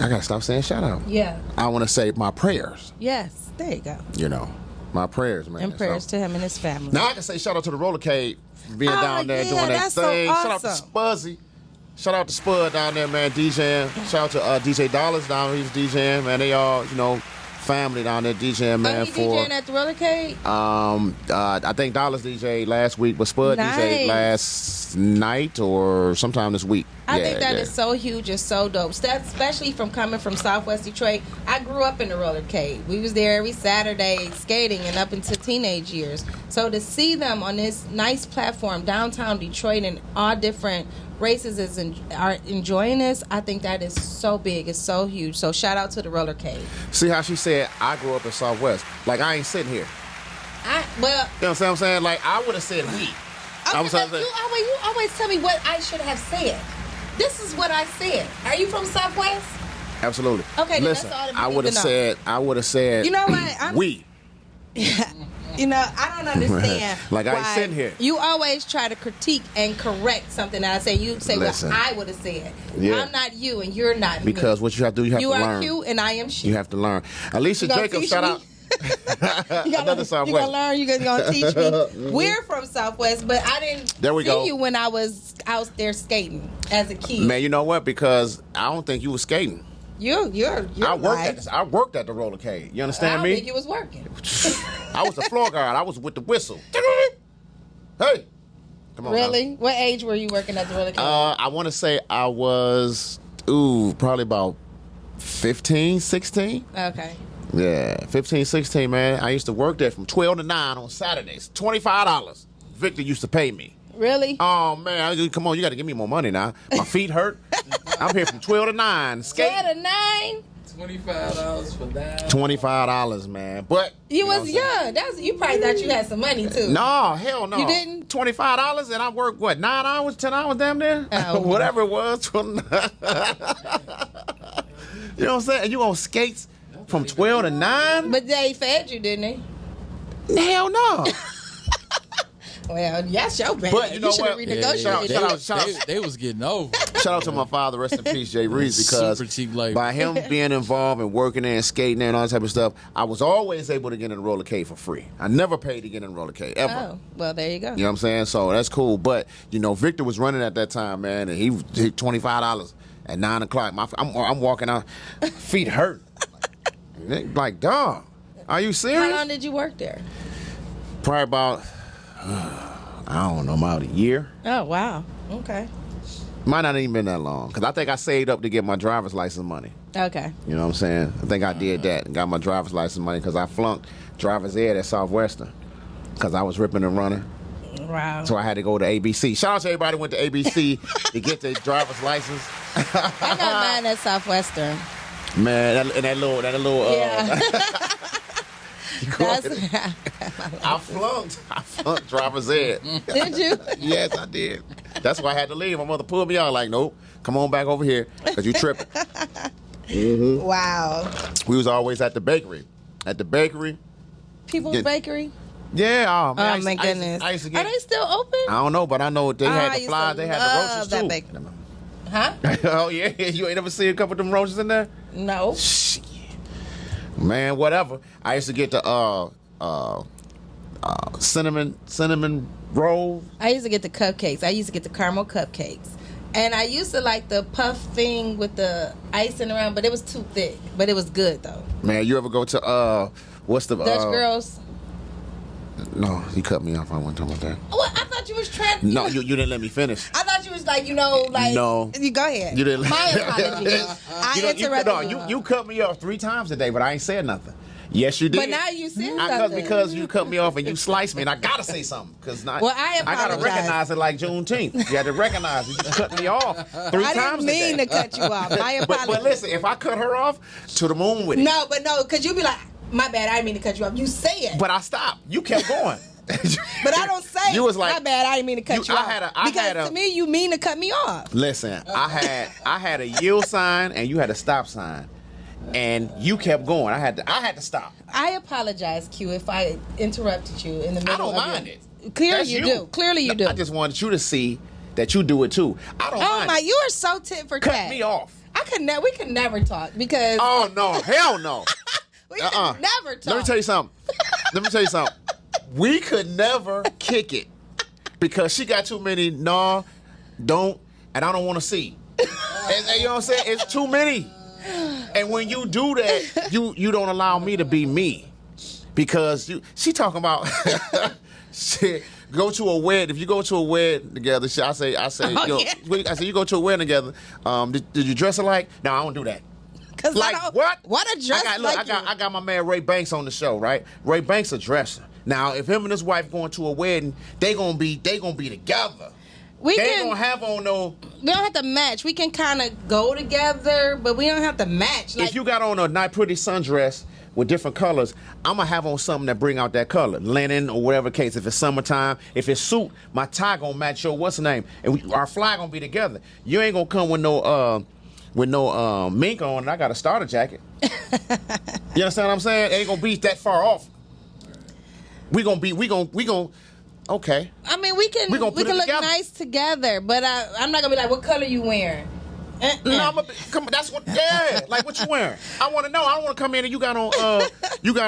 A: I gotta stop saying shout out.
C: Yeah.
A: I want to say my prayers.
C: Yes. There you go.
A: My prayers, man.
C: And prayers to him and his family.
A: Now I can say shout out to the Rollercade for being down there doing that
C: that's
A: thing.
C: so
A: Shout out to Spuzzy. Shout out to Spud down there, man, DJing. Shout out to DJ Dollars down there, he's DJing, man. They all, family down there DJing, man.
C: He DJing at the Rollercade?
A: I think Dollars DJ last week, but Spud DJ last night or sometime this week.
C: I think that is so huge and so dope. Especially from coming from Southwest Detroit. I grew up in the Rollercade. We was there every Saturday skating and up into teenage years. So to see them on this nice platform downtown Detroit and all different races are enjoying this, I think that is so big. It's so huge. So shout out to the Rollercade.
A: See how she said, I grew up in Southwest. Like, I ain't sitting here.
C: You know
A: what I'm saying? Like, I would have said we.
C: Okay, you always tell me what I should have said. This is what I said. Are you from Southwest?
A: Absolutely.
C: Okay, then
A: listen,
C: that's all that
A: I would have said.
C: You know what?
A: We.
C: I don't understand.
A: Like, I ain't sitting here.
C: You always try to critique and correct something that I say. You say what I would have said.
A: Yeah.
C: I'm not you and you're not me.
A: Because what you have to do, you have to learn.
C: You are Q and I am she.
A: You have to learn. Alicia Jacobs, shout out. Another
C: You
A: Southwest.
C: gonna learn. You gonna teach me. We're from Southwest, but I didn't
A: There we
C: see
A: go.
C: you when I was out there skating as a kid.
A: Man, you know what? Because I don't think you was skating.
C: You're
A: I worked
C: right.
A: I worked at the rollercade. You
C: I
A: understand
C: don't
A: me?
C: think you was working.
A: I was the floor guard. I was with the whistle. Hey, come on.
C: Really? What age were you working at the roller coaster?
A: I want to say I was probably about 15, 16.
C: Okay.
A: Yeah, 15, 16, man. I used to work there from 12 to 9 on Saturdays. $25. Victor used to pay me.
C: Really?
A: Oh, man. Come on, you got to give me more money now. My feet hurt. I'm here from 12 to 9. Skate.
C: 12 to 9?
B: $25 for that.
A: $25, man. But
C: You
A: know
C: was
A: what I'm saying?
C: young. You probably thought you had some money too.
A: No, hell no.
C: You didn't?
A: $25 and I worked, what, 9 hours, 10 hours damn near?
C: Oh.
A: Whatever it was. You know what I'm saying? And you on skates from 12 to 9?
C: But they fed you, didn't they?
A: Hell no.
C: Well, that's your bad.
A: But you know
C: should have
A: what?
C: renegotiated
A: Shout out,
C: it.
A: shout out.
B: They was getting over.
A: Shout out to my father, rest in peace, Jay Reeves, because
B: Super cheap labor.
A: by him being involved and working there and skating there and all that type of stuff, I was always able to get in the rollercade for free. I never paid to get in the rollercade, ever.
C: Oh, well, there you go.
A: You know what I'm saying? So that's cool. But, you know, Victor was running at that time, man, and he $25 at 9 o'clock. I'm walking out, feet hurt. Like, dog, are you
C: How
A: serious?
C: long did you work there?
A: Probably about, I don't know, about a year.
C: Oh, wow. Okay.
A: Might not even been that long, because I think I saved up to get my driver's license money.
C: Okay.
A: You know what I'm saying? I think I did that and got my driver's license money because I flunked driver's ed at Southwestern because I was ripping and running.
C: Wow.
A: So I had to go to ABC. Shout out to everybody who went to ABC to get their driver's license.
C: I got mine at Southwestern.
A: Man, that little.
C: Yeah. That's,
A: I flunked driver's ed.
C: did you?
A: Yes, I did. That's why I had to leave. My mother pulled me out like, nope, come on back over here because you tripping.
C: Wow.
A: We was always at the bakery. At the bakery.
C: People's
A: Yeah.
C: Bakery?
A: Yeah, oh, man,
C: Oh, my goodness.
A: I used to get,
C: Are they still open?
A: I don't know, but I know they
C: I
A: had the
C: used
A: flies,
C: to
A: they had
C: love
A: the roaches
C: that
A: too.
C: bakery. Huh?
A: Oh yeah, you ain't ever seen a couple of them roaches in there?
C: No.
A: Shit. Man, whatever. I used to get the cinnamon roll.
C: I used to get the cupcakes. I used to get the caramel cupcakes. And I used to like the puff thing with the icing around, but it was too thick. But it was good though.
A: Man, you ever go to what's the
C: Dutch Girls.
A: No, you cut me off. I wasn't talking about that.
C: What? I thought you was trying to.
A: No, you didn't let me finish.
C: I thought you was like, like.
A: No.
C: You go ahead.
A: You didn't.
C: My apologies. I interrupted
A: you cut me off 3 times today, but I ain't said nothing. Yes, you did.
C: But now you said
A: Because
C: something.
A: because you cut me off and you sliced me, and I gotta say something. Because
C: Well, I
A: gotta
C: apologize.
A: recognize it like Juneteenth. You had to recognize it. You cut me off 3
C: I
A: times
C: didn't mean
A: today.
C: to cut you off. My apologies.
A: But listen, if I cut her off, to the moon with it.
C: No, because you be like, my bad, I didn't mean to cut you off. You say it.
A: But I stopped. You kept going.
C: But I don't say,
A: You was like,
C: my bad, I didn't mean to cut you
A: I
C: off.
A: had a-
C: to me, you mean to cut me off.
A: Listen, I had a yield sign and you had a stop sign, and you kept going. I had to stop.
C: I apologize, Q, if I interrupted you in the middle
A: I don't
C: of
A: mind
C: your-
A: it.
C: Clearly
A: That's
C: you do. Clearly you do.
A: I just wanted you to see that you do it too. I don't
C: Oh
A: mind.
C: my,
A: it.
C: you are so tit for
A: Cut
C: tat.
A: me off.
C: We could never talk because
A: Oh no, hell no.
C: we could never talk.
A: Let me tell you something. We could never kick it because she got too many don't, and I don't want to see. And you know what I'm saying? It's too many. And when you do that, you don't allow me to be me. Because she talking about shit. Go to a wedding. If you go to a wedding together, I say,
C: Oh,
A: yo,
C: yeah.
A: I say you go to a wedding together. Did you dress alike? No, I don't do that.
C: Cause
A: Like
C: I don't,
A: what?
C: What a dress
A: I got my man Ray Banks on the show, right? Ray Banks a dresser. Now, if him and his wife going to a wedding, they gonna be together.
C: We
A: They
C: can.
A: ain't gonna have on no.
C: We don't have to match. We can kind of go together, but we don't have to match. Like,
A: If you got on a nice pretty sundress with different colors, I'm gonna have on something that bring out that color, linen or whatever case. If it's summertime, if it's suit, my tie gonna match your what's the name, and our fly gonna be together. You ain't gonna come with no mink on, and I got a starter jacket. You understand what I'm saying? It ain't gonna be that far off. We gonna. Okay.
C: I mean, we can
A: We gonna
C: we
A: put
C: can
A: it
C: look
A: together.
C: nice together, but I'm not gonna be like, what color you wearing?
A: No, come. That's what. Yeah, like what you wearing? I want to know. I don't want to come in and you got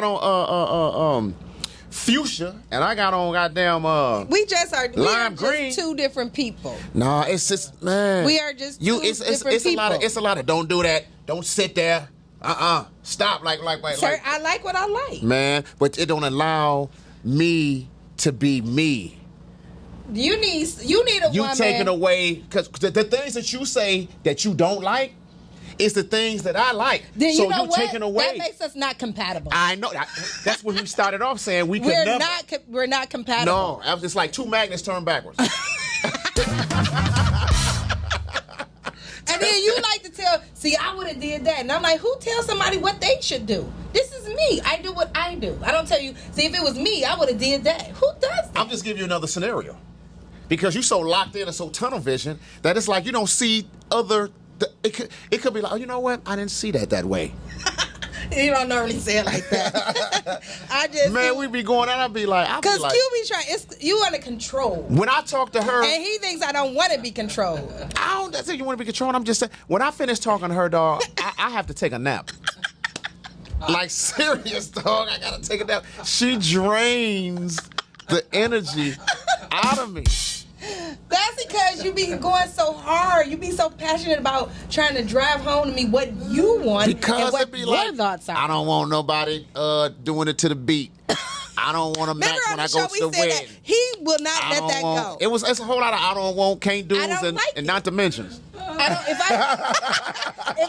A: on fuchsia, and I got on goddamn
C: We just are
A: lime
C: just
A: green.
C: two different people.
A: Nah, it's just man.
C: We are just two different
A: it's a lot of
C: people.
A: it's a lot of don't do that. Don't sit there. Stop. Like
C: Sir, I like what I like.
A: man. But it don't allow me to be me.
C: You need a
A: You
C: woman.
A: taking away because the things that you say that you don't like is the things that I like.
C: Then
A: so
C: you know
A: you're
C: what?
A: taking away.
C: That makes us not compatible.
A: I know. That's what we started off saying. We could never.
C: We're not compatible.
A: No, it's like two magnets turned backwards.
C: And then you like to tell, see, I would have did that. And I'm like, who tells somebody what they should do? This is me. I do what I do. I don't tell you, see, if it was me, I would have did that. Who does that?
A: I'm just giving you another scenario. Because you're so locked in and so tunnel vision that it's like you don't see other. It could be like, oh, you know what? I didn't see that way.
C: You don't normally say it like that. I just
A: Man, we be going out. I'll be like,
C: because Q be trying. You under control,
A: when I talk to her,
C: and he thinks I don't want to be controlled.
A: I don't think you want to be controlled. I'm just saying, when I finish talking to her, dog, I have to take a nap. Like serious, dog. I gotta take a nap. She drains the energy out of me.
C: That's because you be going so hard. You be so passionate about trying to drive home to me what you want and
A: Because
C: what
A: it be
C: your
A: like,
C: thoughts are.
A: I don't want nobody doing it to the beat. I don't want to match
C: Remember on
A: when I
C: the
A: go
C: show
A: to
C: we
A: the
C: said that
A: wedding.
C: he will not
A: I
C: let
A: don't
C: that
A: want,
C: go.
A: It's a whole lot of I don't want, can't do's,
C: I don't
A: and,
C: like
A: and
C: it.
A: not dimensions.
C: If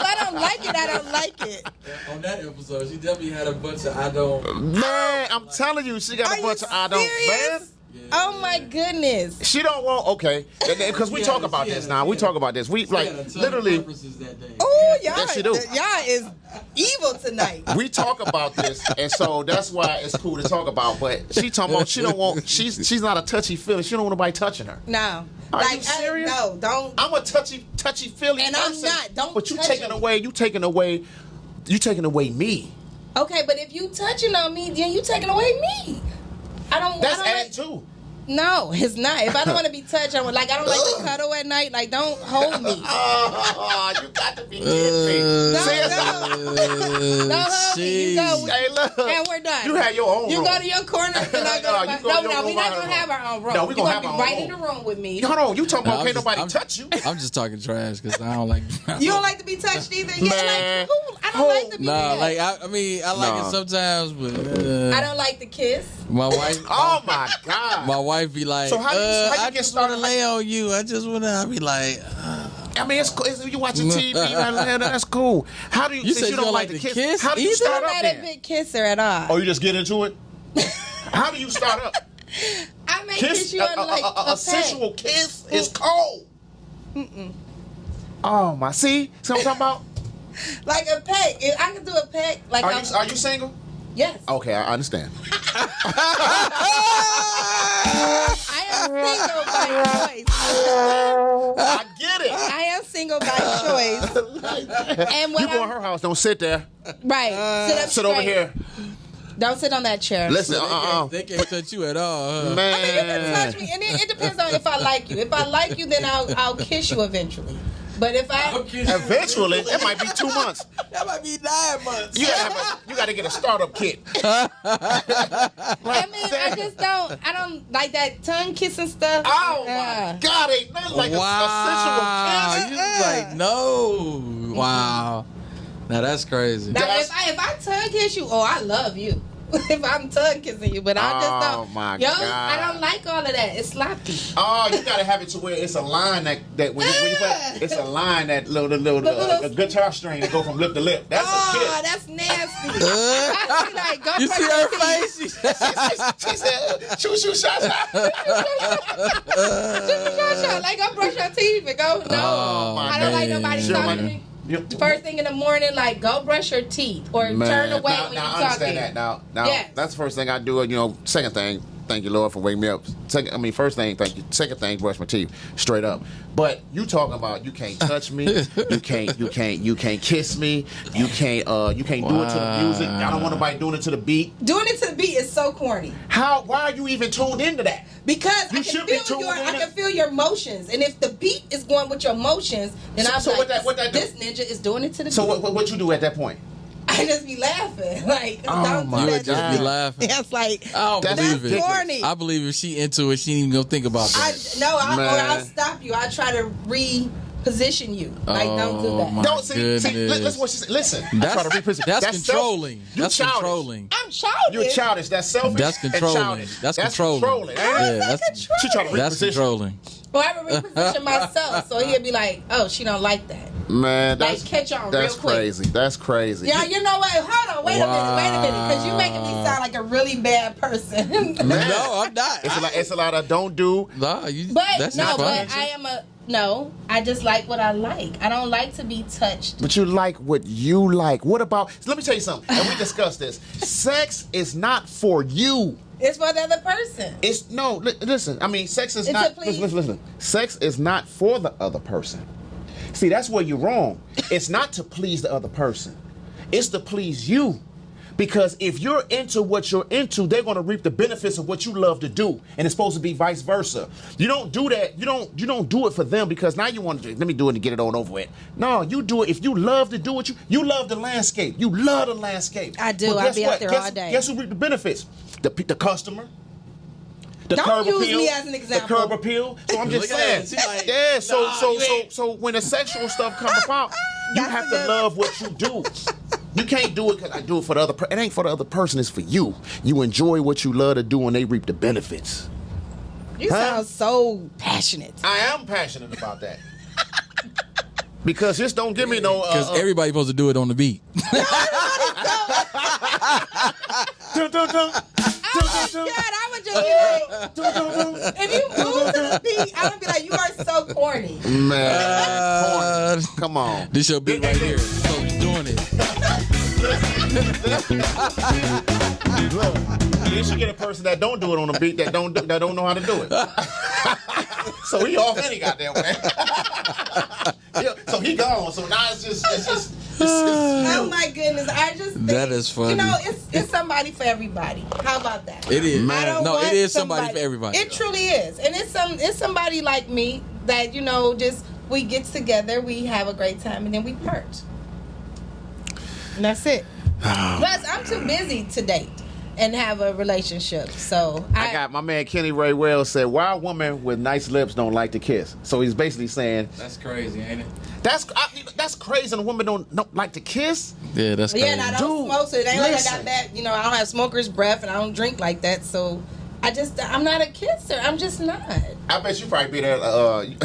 C: I don't like it, I don't like it.
B: On that episode, she definitely had a bunch of I don't.
A: Man, I'm telling you, she got
C: Are
A: a bunch
C: you
A: of I don't.
C: serious?
A: Man,
C: Oh my goodness.
A: she don't want. Okay, because we talk about this now. We talk about this. We like literally.
C: Oh, y'all,
A: Yes, you do.
C: y'all is evil tonight.
A: We talk about this, and so that's why it's cool to talk about. But she talking about she don't want. She's not a touchy feely. She don't want nobody touching her.
C: No.
A: Are you serious?
C: No, don't.
A: I'm a touchy feely
C: And I'm
A: person.
C: not. Don't
A: But you
C: touch
A: taking
C: me.
A: away. You taking away me.
C: Okay, but if you touching on me, then you taking away me.
A: That's
C: I don't
A: adding
C: like,
A: too.
C: No, it's not. If I don't want to be touched, I don't like to cuddle at night. Like, don't hold me.
A: Oh, you got to be kidding me.
C: Don't
A: See,
C: hold me. You go.
A: Hey, look.
C: And we're done.
A: You had your own
C: You
A: room.
C: go to your corner. And I go to my,
A: You go to your
C: no,
A: room,
C: we're not
A: I
C: gonna
A: have
C: have
A: our
C: our own room.
A: No, we
C: You're
A: gonna
C: gonna
A: have
C: be
A: our
C: right
A: own
C: in the room with me.
A: Hold on, you talking about
B: I'm
A: can't
B: just-
A: nobody
B: I'm-
A: touch you?
B: I'm just talking trash because I don't like.
C: You don't like to be touched either. Yeah,
A: Man.
C: like who? I don't like to be.
B: Nah,
C: touched.
B: like I mean, I like
A: Nah.
B: it sometimes, but
C: I don't like to kiss.
B: my wife.
A: Oh my God.
B: My wife be like,
A: So how you
B: I
A: get
B: just want to
A: started?
B: lay on you. I just want to. I be like,
A: I mean, it's cool. You watching TV, that's cool. How do you?
B: You
A: since
B: said
A: you don't like to kiss. How do you
B: either?
A: start
C: I'm
A: up
C: not a
A: then?
C: big kisser at all.
A: Oh, you just get into it. How do you start up?
C: I may kiss you on like a peck.
A: sensual kiss is cold. Oh my! See what I'm talking about?
C: Like a peck. If I can do a peck. Like
A: Are you single?
C: Yes.
A: Okay, I understand.
C: I am single by choice.
A: I get it.
C: I am single by choice. And when
A: You go to her house, don't sit there.
C: right, sit up
A: Sit over
C: straight.
A: here.
C: Don't sit on that chair.
A: Listen,
B: they can't touch you at all. Huh?
A: man.
C: I mean, you can touch me, and it depends on if I like you. If I like you, then I'll kiss you eventually. But if I
A: Eventually, it might be 2 months.
B: That might be 9 months.
A: You gotta get a startup kit.
C: I mean, I don't like that tongue kissing stuff.
A: Oh my God, ain't nothing like
B: Wow,
A: a sensual
B: you
A: kiss.
B: was like no. Wow. Now that's crazy.
C: Now,
A: That's-
C: if I tongue kiss you, I love you. If I'm tongue kissing you, but I just
A: Oh,
C: don't.
A: my
C: Yo,
A: God.
C: I don't like all of that. It's sloppy.
A: Oh, you gotta have it to where it's a line that when you play, it's a line that little a guitar string that go from lip to lip. That's a kiss.
C: That's nasty. I be like, go
B: You
C: brush
B: see
C: your
B: her
C: teeth.
B: face?
A: She said, shoot, shot.
C: Like, go brush your teeth and go. No,
B: Oh,
C: I don't like
B: man.
C: nobody
A: She don't
C: talking
A: like-
C: to me. First thing in the morning, like, go brush your teeth or turn away when
A: now,
C: you're
A: I understand
C: talking.
A: that. Now,
C: Yes.
A: that's the first thing I do. Second thing, thank you, Lord, for waking me up. First thing, thank you. Second thing, brush my teeth, straight up. But you talking about you can't touch me, you can't kiss me, you can't do it to the music. I don't want nobody doing it to the beat.
C: Doing it to the beat is so corny.
A: Why are you even tuned into that?
C: Because
A: You
C: I
A: should
C: can
A: be
C: feel
A: tuned in.
C: I can feel your emotions, and if the beat is going with your emotions, then I'm
A: So
C: like,
A: what that do?
C: this ninja is doing it to the
A: So
C: beat.
A: what you do at that point?
C: I just be laughing, like
A: Oh
C: don't
A: my
C: do
B: You
C: that
B: would just
C: to
B: be
C: me.
B: laughing.
C: That's like
B: I don't
A: That's
B: believe it.
A: ridiculous.
C: corny.
B: I believe if she into it, she ain't even gonna think about that.
C: Or
A: Man.
C: I'll stop you. I try to reposition you. Like don't do that.
B: my
A: Don't see.
B: goodness.
A: Listen what she said. Listen. I try to represent.
B: That's
A: self-
B: controlling.
A: You
B: That's
A: childish.
B: controlling.
C: I'm childish.
A: You're childish. That's selfish.
B: That's
A: and
B: controlling.
A: childish.
B: That's controlling.
A: Controlling.
B: Yeah,
A: Ain't it?
B: that's
A: She trying to
B: that's
A: reposition.
B: controlling.
C: Or I would reposition myself, so he'll be like, "Oh, she don't like that."
A: Man, that's
C: Like, catch on
A: that's
C: real quick.
A: crazy. That's crazy.
C: Yeah, you know what? Hold on, wait a minute, because you're making me sound like a really bad person.
A: Man.
B: No, I'm not.
A: It's a lot of don't do.
B: Nah,
C: But
B: that's
C: no,
B: not
C: but
B: fine.
C: I just like what I like. I don't like to be touched.
A: But you like what you like. What about? Let me tell you something. And we discussed this. Sex is not for you.
C: It's for the other person.
A: It's no. Listen. Sex is
C: It's
A: not.
C: a please.
A: Listen. Sex is not for the other person. See, that's where you're wrong. It's not to please the other person. It's to please you. Because if you're into what you're into, they're going to reap the benefits of what you love to do, and it's supposed to be vice versa. You don't do that. You don't do it for them because now you want to. Let me do it and get it on over with. No, you do it if you love to do what you love the landscape. You love the landscape.
C: I do.
A: But
C: I
A: guess
C: be out
A: what?
C: there
A: Guess-
C: all day.
A: Guess who reap the benefits? The customer. The
C: Don't
A: curb
C: use
A: appeal,
C: me as an example.
A: The curb appeal. So I'm just
B: Look at
A: saying.
B: that. She like,
A: Yeah.
B: nah, you ain't-
A: So when the sexual stuff comes about, you
C: That's
A: have
C: a
A: to
C: good-
A: love what you do. You can't do it because I do it for the other person. It ain't for the other person. It's for you. You enjoy what you love to do, and they reap the benefits.
C: You
A: Huh?
C: sound so passionate.
A: I am passionate about that. Because just don't give me no.
B: Because everybody's supposed to do it on the beat.
A: Dun, dun, dun.
C: Oh God, I would just be like, if you move to the beat, I would be like, you are so corny.
A: Man, come on.
B: This your beat right here. So we doing it.
A: Look, you should get a person that don't do it on the beat that don't know how to do it. So he off any goddamn way. Yeah, so he gone. So now it's just
C: Oh my goodness, I just think,
B: That is funny.
C: You know, it's somebody for everybody. How about that?
B: It is.
C: I don't
B: No,
C: want
B: it is somebody for everybody.
C: It truly is, and it's somebody like me that just we get together, we have a great time, and then we part. And that's it. Plus, I'm too busy to date and have a relationship, so
A: I got my man Kenny Ray Wells said, "Why a woman with nice lips don't like to kiss?" So he's basically saying
B: That's crazy, ain't it?
A: that's crazy. And a woman don't like to kiss.
B: Yeah, that's crazy.
C: Yeah, and I don't
A: Dude,
C: smoke, so it ain't like I
A: listen.
C: got that. I don't have smoker's breath, and I don't drink like that, so I'm not a kisser. I'm just not.
A: I bet you probably be there.
B: I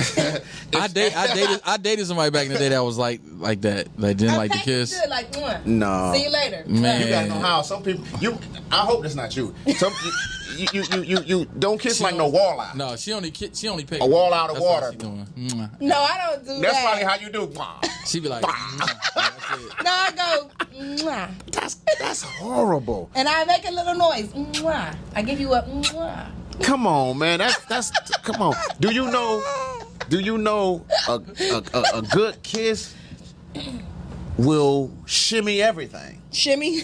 B: dated somebody back in the day that was like that. They didn't like to kiss.
C: Good, like one.
A: No.
C: See you later.
B: Man.
A: You gotta know how some people. I hope that's not you. Some you don't kiss like no walleye.
B: No, she only picked
A: A wall out of
B: That's all
A: water.
B: she doing. Mwah.
C: No, I don't do
A: That's
C: that.
A: probably how you do.
B: She be like, mwah. That's it.
C: No, I go, mwah.
A: That's horrible.
C: And I make a little noise. Mwah. I give you a mwah.
A: Come on, man. That's come on. Do you know a good kiss will shimmy everything?
C: Shimmy.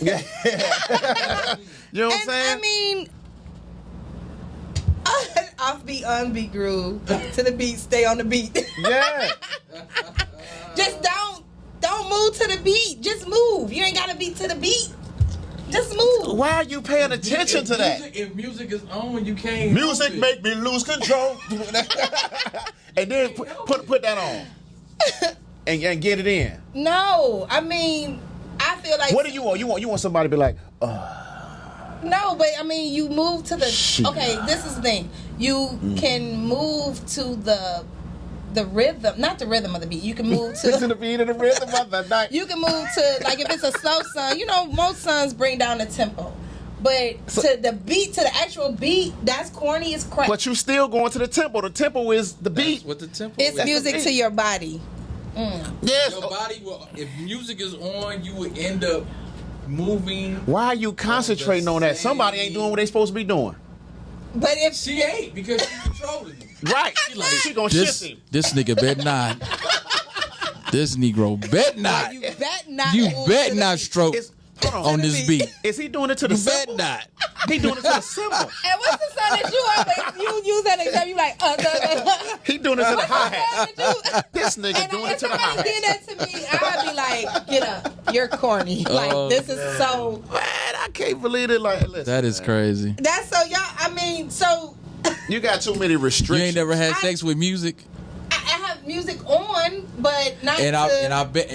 A: You know what I'm
C: And
A: saying?
C: I mean, offbeat, on-beat groove. To the beat, stay on the beat.
A: Yeah.
C: Just don't move to the beat. Just move. You ain't gotta be to the beat. Just move.
A: Why are you paying attention to that?
B: If music is on, you can't.
A: Music
B: help it.
A: make me lose control. And then put that on. And get it in.
C: No, I mean, I feel like.
A: What do you want? You want somebody to be like,
C: No, but I mean, you move to the.
A: Shit.
C: Okay, this is the thing. You can move to the rhythm, not the rhythm of the beat. You can move
A: to
C: to.
A: the beat of the rhythm of the night.
C: You can move to, like, if it's a slow song. Most songs bring down the tempo, but to the beat, to the actual beat, that's corny as crap.
A: But you still going to the tempo. The tempo is the beat.
B: That's what the tempo
C: It's
B: is.
C: music to your body.
A: Yes.
B: Your body will. If music is on, you would end up moving.
A: Why are you concentrating on that? Somebody ain't doing what they supposed to be doing.
C: But if
B: She ain't because she's controlling him.
A: Right. She gonna shift him.
B: This nigga bet not. This Negro bet not.
C: you bet not,
B: You
C: move
B: bet
C: to the
B: not
C: beat.
B: stroke on this beat.
A: Is he doing it to the
B: You bet
A: symbol?
B: not.
A: He doing it to the symbol.
C: And what's the song that you use that example? You like,
A: He doing it to the hi hat.
C: hat.
A: This nigga doing it to the hi
C: somebody
A: hat.
C: did that to me, I'd be like, get up. You're corny. Like,
B: Oh,
C: this is so.
A: Man, I can't believe it. Like, listen,
B: That is
A: man.
B: crazy.
C: That's so, y'all, I mean, so
A: You got too many
B: You
A: restrictions.
B: ain't never had sex with music,
C: I have music on, but not
B: and
C: to.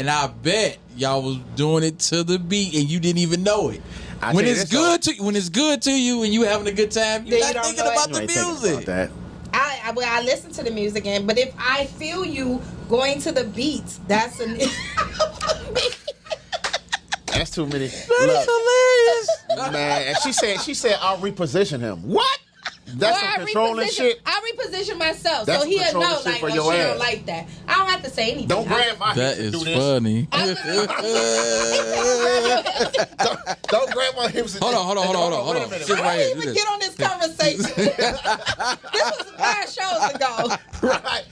B: I bet y'all was doing it to the beat, and you didn't even know it.
A: I
B: When
A: tell you
B: it's
A: this,
B: good to when it's good to you, and you having a good time,
C: Then
B: you're
C: you
B: not
C: don't
B: thinking
C: know it.
B: about
A: You
B: the
A: ain't thinking
B: music.
A: about that.
C: I listen to the music, but if I feel you going to the beats, that's an.
A: That's too many.
B: Hilarious.
A: Man, and she said I'll reposition him. What? That's some controlling shit.
C: I reposition myself,
A: That's
C: so he'll
A: controlling
C: know,
A: shit
C: like,
A: for
C: oh,
A: your
C: she
A: ass.
C: don't like that. I don't have to say anything.
A: Don't grab my
B: That
A: hips and
B: is
A: do this.
B: funny.
A: Don't grab my hips. And
B: Hold on.
A: Wait a
B: Sit
A: minute.
B: right
C: I
B: here.
C: didn't even get on this conversation. This was 5 shows ago.
A: Right.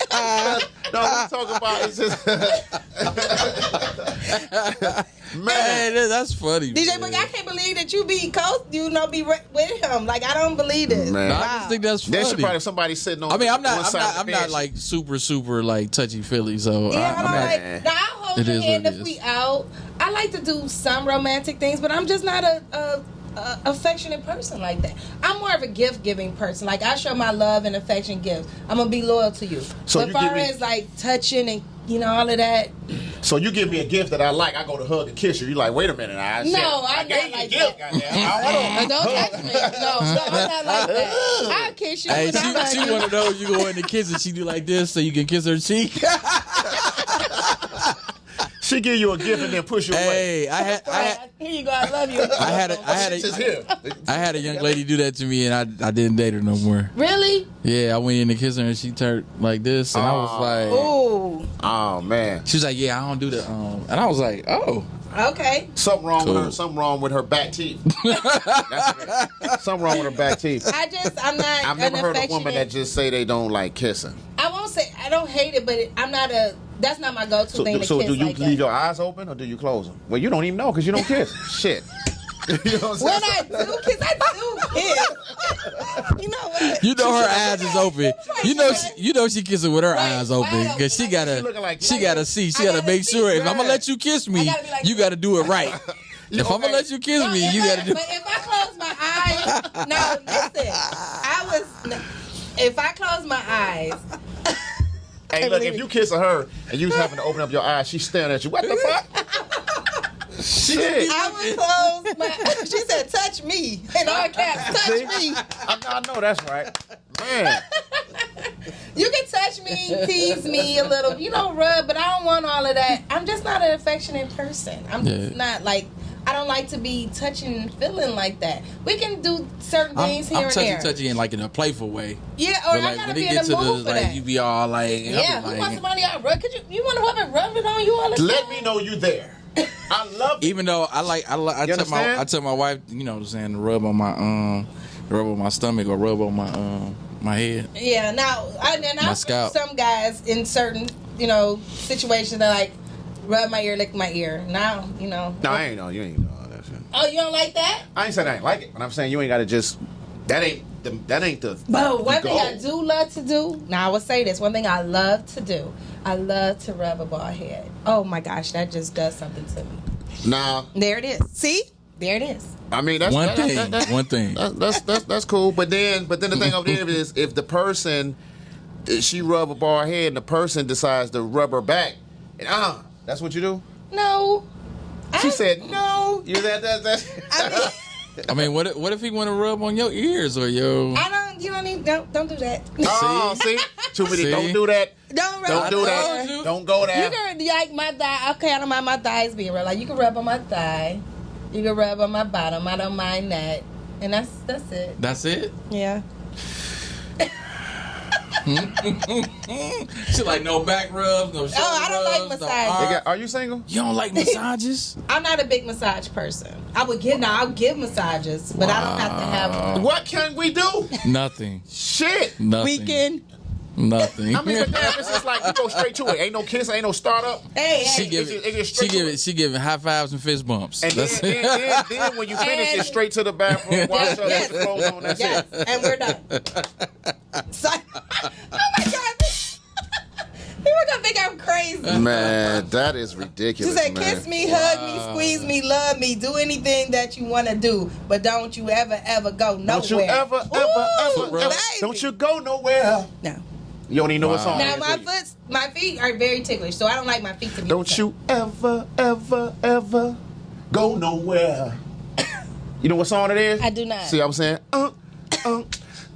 A: No, what I'm talking about is just. Man.
B: Man, that's funny.
C: DJ
B: man.
C: Boogie, I can't believe that you be with him. Like, I don't believe this.
A: Man.
B: I just think that's funny.
A: There should probably somebody sitting on.
B: I mean, I'm
A: one
B: not
A: side of the bed.
B: like super like touchy feely. So
C: Yeah,
B: I'm
C: I'm
B: not.
C: like, now I'll hold
B: It
C: your
B: is
C: hand
B: what
C: if
B: it
C: we
B: is.
C: out. I like to do some romantic things, but I'm just not a affectionate person like that. I'm more of a gift giving person. Like, I show my love and affection gifts. I'm gonna be loyal to you.
A: So
C: but
A: you
C: as far
A: give me-
C: as like touching and all of that,
A: So you give me a gift that I like, I go to hug and kiss you. You like, wait a minute, I
C: No,
A: said,
C: I'm
A: I gave
C: not
A: you
C: like
A: a gift,
C: that.
A: goddamn.
C: don't touch me. No, I'm not like that. I'll kiss you.
B: Hey,
C: when I hug
B: she
C: you.
B: one of those you go in the kiss and she do like this so you can kiss her cheek.
A: She give you a gift and then push you away.
B: Hey, I had
C: Here you go. I love you.
A: She's just here.
B: I had a young lady do that to me and I didn't date her no more.
C: Really?
B: Yeah, I went in to kiss her and she turned like this and I was like,
C: Ooh.
A: Oh man,
B: she was like, yeah, I don't do that. And I was like, oh.
C: Okay.
A: something wrong with
B: Cool.
A: her. Something wrong with her back teeth. That's something wrong with her back teeth.
C: I'm not.
A: I've never
C: an
A: heard a woman that
C: affectionate-
A: just say they don't like kissing.
C: I won't say I don't hate it, but I'm not a. That's not my go-to
A: So,
C: thing to
A: so
C: kiss
A: do you
C: like
A: leave
C: that.
A: your eyes open or do you close them? Well, you don't even know because you don't kiss. Shit. You know what
C: When
A: I'm saying?
C: I do kiss, I do kiss. You know what?
B: You know her eyes is open. You know she kissing with her
C: Right,
B: eyes
C: wide
B: open
C: open.
B: because she
C: Like,
B: gotta
A: she looking like-
B: she gotta see. She
C: I
B: gotta
C: gotta
B: make
C: see,
B: sure if I'm
C: right.
B: gonna let you kiss me,
C: I gotta be like
B: you gotta do it right. If I'm gonna
A: okay.
B: let you kiss
C: No,
B: me,
C: if
B: you
C: I-
B: gotta do.
C: But if I close my eyes, no, listen. If I close my eyes,
A: Hey, look, if you kiss her and you was having to open up your eyes, she's staring at you. What the fuck? Shit.
C: I would close my. She said, "Touch me," in all caps.
A: See?
C: Touch me.
A: I know that's right. Man.
C: You can touch me, tease me a little, rub, but I don't want all of that. I'm just not an affectionate person. I'm just not like. I don't like to be touching and feeling like that. We can do certain things here
B: I'm
C: and there.
B: touchy in like in a playful way.
C: Yeah, or
B: But
C: I
B: like
C: gotta
B: when
C: be
B: it
C: in
B: gets
C: the
B: to the
C: mood for
B: like,
C: that.
B: you be all like,
C: Yeah,
B: I'm
C: who
B: like,
C: wants somebody out rub? You want to rub it on you all the time?
A: Let me know you there. I love it.
B: even though I tell my wife, you know what I'm saying, to rub on my stomach or rub on my head.
C: Yeah, now I've
B: My scalp.
C: some guys in certain, situations that like rub my ear, lick my ear. Now,
A: No, I ain't know. You ain't know all that shit.
C: Oh, you don't like that?
A: I ain't saying I ain't like it, but I'm saying you ain't got to just. That ain't the.
C: But one thing
A: goal.
C: I do love to do. Now I will say this. One thing I love to do. I love to rub a bald head. Oh my gosh, that just does something to me.
A: Nah,
C: There it is. See? There it is.
A: I mean that's
B: One thing.
A: That's cool. But then the thing over there is if the person she rub a bald head and the person decides to rub her back, and that's what you do.
C: No.
A: She said no. You that.
C: I mean,
B: I mean, what if he want to rub on your ears or your?
C: don't do that.
A: Oh, see, too many.
B: See?
A: Don't do that.
C: Don't rub
A: Don't do
B: told
A: that.
B: you.
A: Don't go
C: You
A: there.
C: can like my thigh. Okay, I don't mind my thighs being rubbed. Like you can rub on my thigh. You can rub on my bottom. I don't mind that. And that's it.
B: That's it.
C: Yeah.
B: She like no back rubs, no shoulder
C: I don't like
B: rubs, no
C: massage.
B: arm.
A: Are you single?
B: You don't like massages?
C: I'm not a big massage person. I'll give massages, but I don't have to have them.
A: What can we do?
B: Nothing.
A: Shit.
B: Nothing.
C: Weekend.
B: Nothing.
A: I mean, but damn, it's just like you go straight to it. Ain't no kiss, ain't no startup.
C: Hey,
B: She
C: hey.
B: she giving high fives and fist bumps.
A: And
B: That's it.
A: then when you finish,
C: And-
A: it's straight to the bathroom, wash up,
C: Yes.
A: put the clothes on, that's
C: Yes,
A: it.
C: and we're done. So, oh my God. People are going to think I'm crazy.
A: Man, that is
C: She
A: ridiculous,
C: said,
A: man.
C: kiss me, hug me, squeeze me, love me, do anything that you want to do, but don't you ever go nowhere.
A: Don't you ever,
C: Ooh,
A: ever,
C: baby.
A: don't you go nowhere.
C: No.
A: You don't even know what song
C: Now,
A: it is.
C: my feet are very ticklish, so I don't like my feet to be
A: Don't you ever, ever go nowhere. You know what song it is?
C: I do not.
A: See what I'm saying? What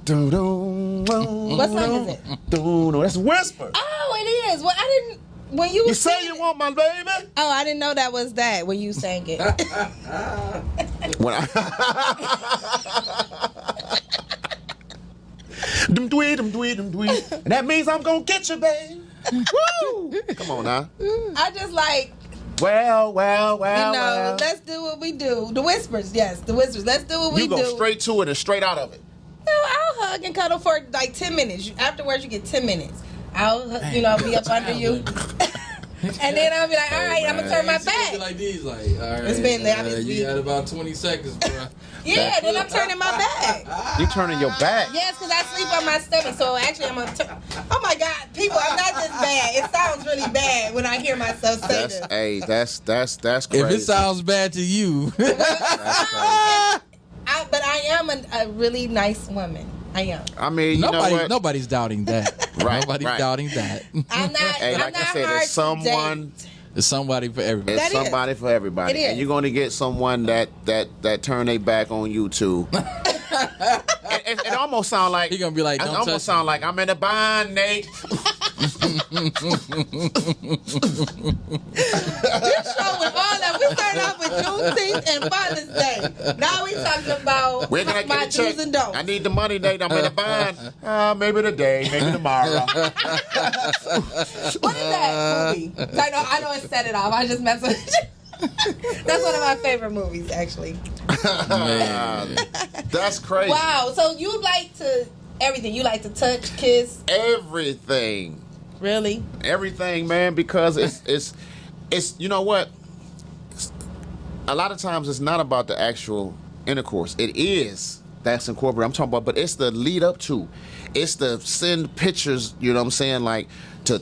C: What song is it?
A: That's Whisper.
C: Oh, it is. Well, I didn't. When you
A: You
C: was
A: say
C: singing
A: you want my baby?
C: Oh, I didn't know that was that when you sang it.
A: When I dum dwee, dum dwee, dum dwee. And that means I'm gonna get you, babe. Woo! Come on now.
C: I just like,
A: Well,
C: let's do what we do. The whispers, yes, the whispers. Let's do what we
A: you
C: do.
A: go straight to it and straight out of it.
C: No, I'll hug and cuddle for like 10 minutes. Afterwards, you get 10 minutes. I'll, be up under you. And then I'll be like, all right, I'm going to turn my
B: Be
C: back.
B: like these, like, all right.
C: It's been there. I mean,
B: you got about 20 seconds, bro.
C: Yeah, then I'm turning my back.
A: You turning your back.
C: Yes, because I sleep on my stomach. So actually, I'm going to turn. Oh my God, people, I'm not this bad. It sounds really bad when I hear myself say
A: That's
C: this.
A: hey, that's crazy.
B: If it sounds bad to you,
A: That's crazy.
C: But I am a really nice woman. I am.
A: I mean, you know what?
B: nobody's doubting that.
A: Right,
B: Nobody's
A: right.
B: doubting that.
C: I'm not.
A: Hey,
C: I'm
A: like
C: not
A: I said,
C: hard
A: there's someone.
C: To date.
B: There's somebody for everybody.
A: It's
C: That is.
A: somebody for everybody,
C: It is.
A: and you're going to get someone that turn their back on you too. it almost sound like
B: He gonna be like,
A: it
B: "Don't
A: almost
B: touch
A: sound like I'm in a bind, Nate.
C: This show with all that. We started off with Juneteenth and Father's Day. Now we talking about
A: Where can I
C: my
A: get a check?
C: do's and don'ts.
A: I need the money, Nate. I'm in a bind. Maybe today, maybe tomorrow.
C: What is that movie? I know it set it off. I just messed with it. That's one of my favorite movies, actually.
B: Man.
A: That's crazy.
C: Wow. So you like to everything. You like to touch, kiss.
A: Everything.
C: Really?
A: Everything, man, because it's you know what? A lot of times it's not about the actual intercourse. It is that's incorporated. I'm talking about, but it's the lead up to. It's the send pictures, you know what I'm saying, like to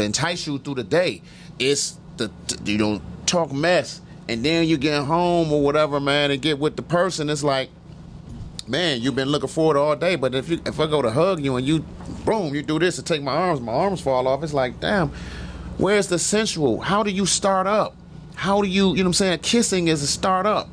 A: entice you through the day. It's the you don't talk mess, and then you get home or whatever, man, and get with the person. It's like, man, you've been looking forward all day, but if I go to hug you and you, boom, you do this and take my arms fall off. It's like, damn, where's the sensual? How do you start up? How do you know what I'm saying? Kissing is a start up.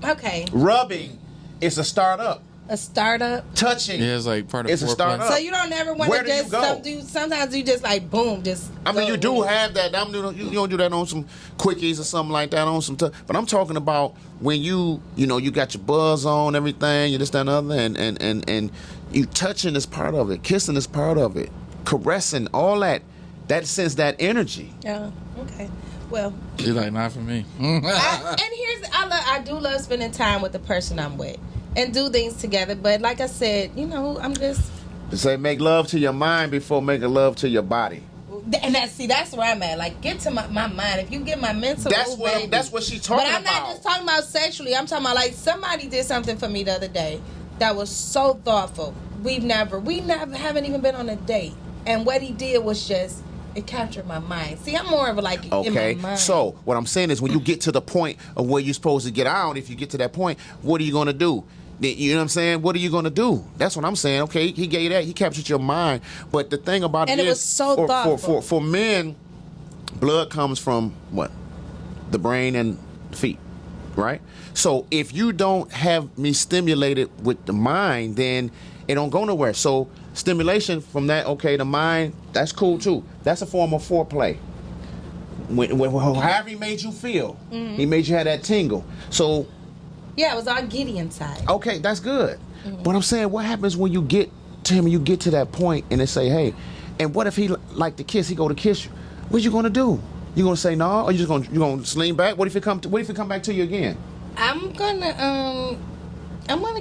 C: Okay.
A: Rubbing is a start up.
C: A startup.
A: Touching.
B: Yeah, it's like part of
A: It's a
B: foreplay.
A: start-up.
C: So you don't ever want
A: Where
C: to
A: do you
C: just
A: go?
C: sometimes you just like boom, just.
A: I mean,
C: go
A: you do
C: with it.
A: have that. You don't do that on some quickies or something like that on some. But I'm talking about when you got your buzz on, everything, you this, that, and other, and you touching is part of it, kissing is part of it, caressing, all that. That sends that energy.
C: Yeah. Okay. Well,
B: She's like, not for me.
C: I do love spending time with the person I'm with and do things together. But like I said, I'm just.
A: They say make love to your mind before making love to your body.
C: And that's where I'm at. Like, get to my mind. If you get my mental, baby.
A: That's what she's talking
C: But I'm
A: about.
C: not just talking about sexually. I'm talking about like somebody did something for me the other day that was so thoughtful. We haven't even been on a date, and what he did was just. It captured my mind. See, I'm more of a like in my mind.
A: So what I'm saying is when you get to the point of where you're supposed to get out, if you get to that point, what are you going to do? You know what I'm saying? What are you going to do? That's what I'm saying. Okay, he gave that. He captured your mind. But the thing about
C: And it was so thoughtful.
A: For men, blood comes from what? The brain and the feet, right? So if you don't have me stimulated with the mind, then it don't go nowhere. So stimulation from that, okay, the mind, that's cool too. That's a form of foreplay. However he made you feel, he made you have that tingle. So,
C: Yeah, it was all giddy inside.
A: okay, that's good. But I'm saying, what happens when you get Tim, you get to that point and they say, hey, and what if he like to kiss? He go to kiss you. What you gonna do? You gonna say no, or you gonna lean back? What if it come back to you again?
C: I'm gonna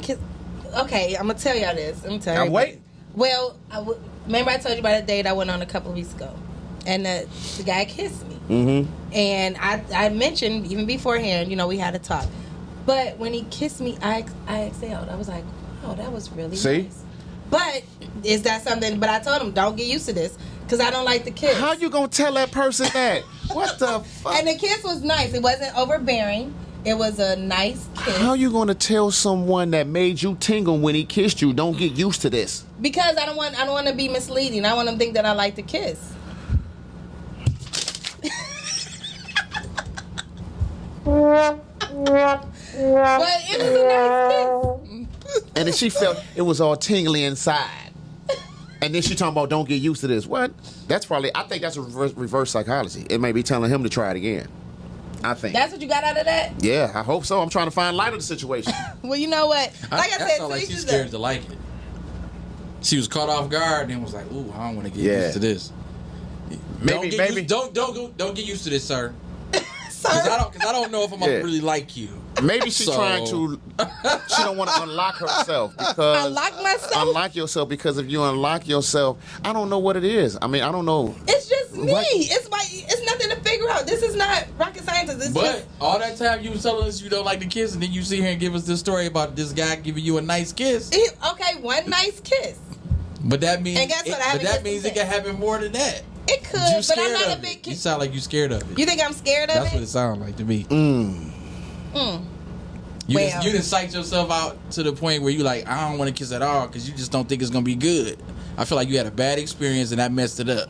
C: kiss. Okay, I'm gonna tell y'all this. I'm telling you.
A: I'm waiting.
C: Well, remember I told you about a date I went on a couple of weeks ago, and the guy kissed me. Mm-hmm. And I mentioned even beforehand, we had a talk. But when he kissed me, I exhaled. I was like, wow, that was really nice. But is that something? But I told him, don't get used to this because I don't like the kiss.
A: How you gonna tell that person that? What the fuck?
C: And the kiss was nice. It wasn't overbearing. It was a nice kiss.
A: How you gonna tell someone that made you tingle when he kissed you? Don't get used to this.
C: Because I don't want to be misleading. I want them to think that I like to kiss. But it was a nice kiss.
A: And then she felt it was all tingly inside. And then she talking about don't get used to this. What? That's probably, I think that's a reverse psychology. It may be telling him to try it again. I think.
C: That's what you got out of that?
A: Yeah, I hope so. I'm trying to find light of the situation.
C: Well, you know what? Like I said,
B: sounds like she's scared to like it. She was caught off guard and was like, "Ooh, I don't want to get used to this."
A: Maybe.
B: Don't get used to this, sir. Because I don't know if I'm gonna really like you.
A: Maybe she's trying to. She don't want to unlock herself because unlock yourself because if you unlock yourself, I don't know what it is. I mean, I don't know.
C: It's just me. It's nothing to figure out. This is not rocket science.
B: But all that time you was telling us you don't like the kiss, and then you sit here and give us this story about this guy giving you a nice kiss.
C: Okay, one nice kiss.
B: But that means.
C: And guess what?
B: That means it can happen more than that.
C: It could, but I'm not a big kiss.
B: You sound like you scared of it.
C: You think I'm scared of it?
B: That's what it sounds like to me. You didn't psych yourself out to the point where you like, I don't want to kiss at all because you just don't think it's gonna be good. I feel like you had a bad experience and that messed it up.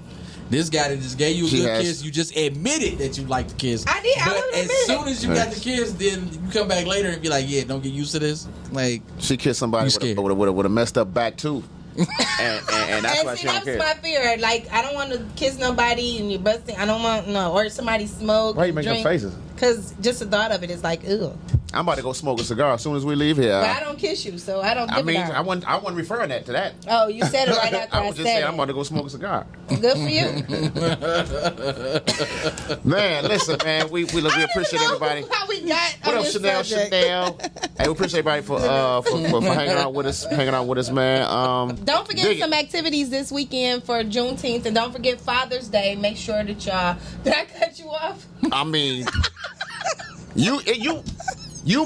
B: This guy that just gave you a good kiss, you just admitted that you liked the kiss.
C: I did.
B: But as soon as you got the kiss, then you come back later and be like, yeah, don't get used to this. Like
A: she kissed somebody with a messed up back tooth. and that's why she don't care.
C: That's my fear. Like I don't want to kiss nobody and you're busting. I don't want or somebody smoke.
A: Why you make them faces?
C: Because just the thought of it is like, ew.
A: I'm about to go smoke a cigar as soon as we leave here.
C: But I don't kiss you, so I don't.
A: I wasn't referring that to that.
C: Oh, you said it right after I
A: was just saying I'm about to go smoke a cigar.
C: Good for you.
A: Man, listen, man, we appreciate everybody.
C: How we got
A: what up, Chanel? Hey, we appreciate everybody for hanging out with us, man.
C: Don't forget some activities this weekend for Juneteenth, and don't forget Father's Day. Make sure that y'all. Did I cut you off?
A: I mean, you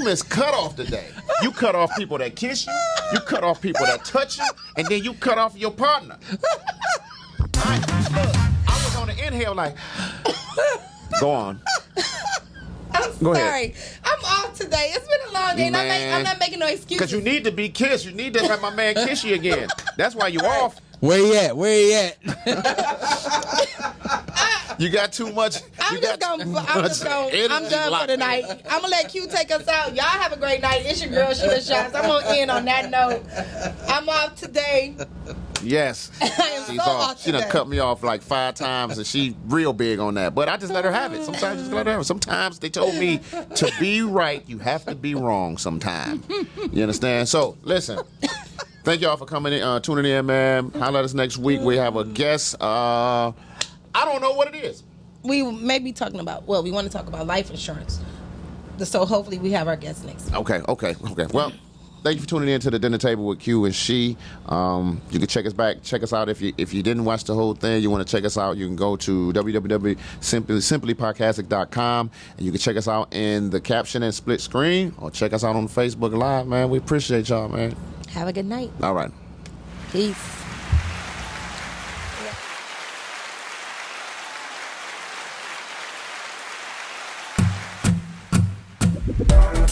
A: miss cutoff today. You cut off people that kiss you. You cut off people that touch you, and then you cut off your partner. I was on the inhale like. Go on.
C: Go sorry. Ahead. I'm off today. It's been a long day, and I'm not making no excuses.
A: Because you need to be kissed. You need to have my man kiss you again. That's why you off.
B: Where he at?
A: You got too much.
C: I'm done for the night. I'm gonna let Q take us out. Y'all have a great night. It's your girl Sheila Shots. I'm gonna end on that note. I'm off today.
A: Yes, she's off. She done cut me off like 5 times, and she real big on that. But I just let her have it. Sometimes just let her have it. Sometimes they told me to be right, you have to be wrong. Sometime. You understand? So listen. Thank y'all for coming in, tuning in, man. Holler at us next week. We have a guest. I don't know what it is.
C: We may be talking about, we want to talk about life insurance. So hopefully we have our guest next week.
A: Okay. Well, thank you for tuning in to the Dinner Table with Q and She. You can check us out if you didn't watch the whole thing. You want to check us out, you can go to www.simplypodcastic.com and you can check us out in the caption and split screen or check us out on Facebook Live, man. We appreciate y'all, man.
C: Have a good night.
A: All right.
C: Peace.
E: Yeah.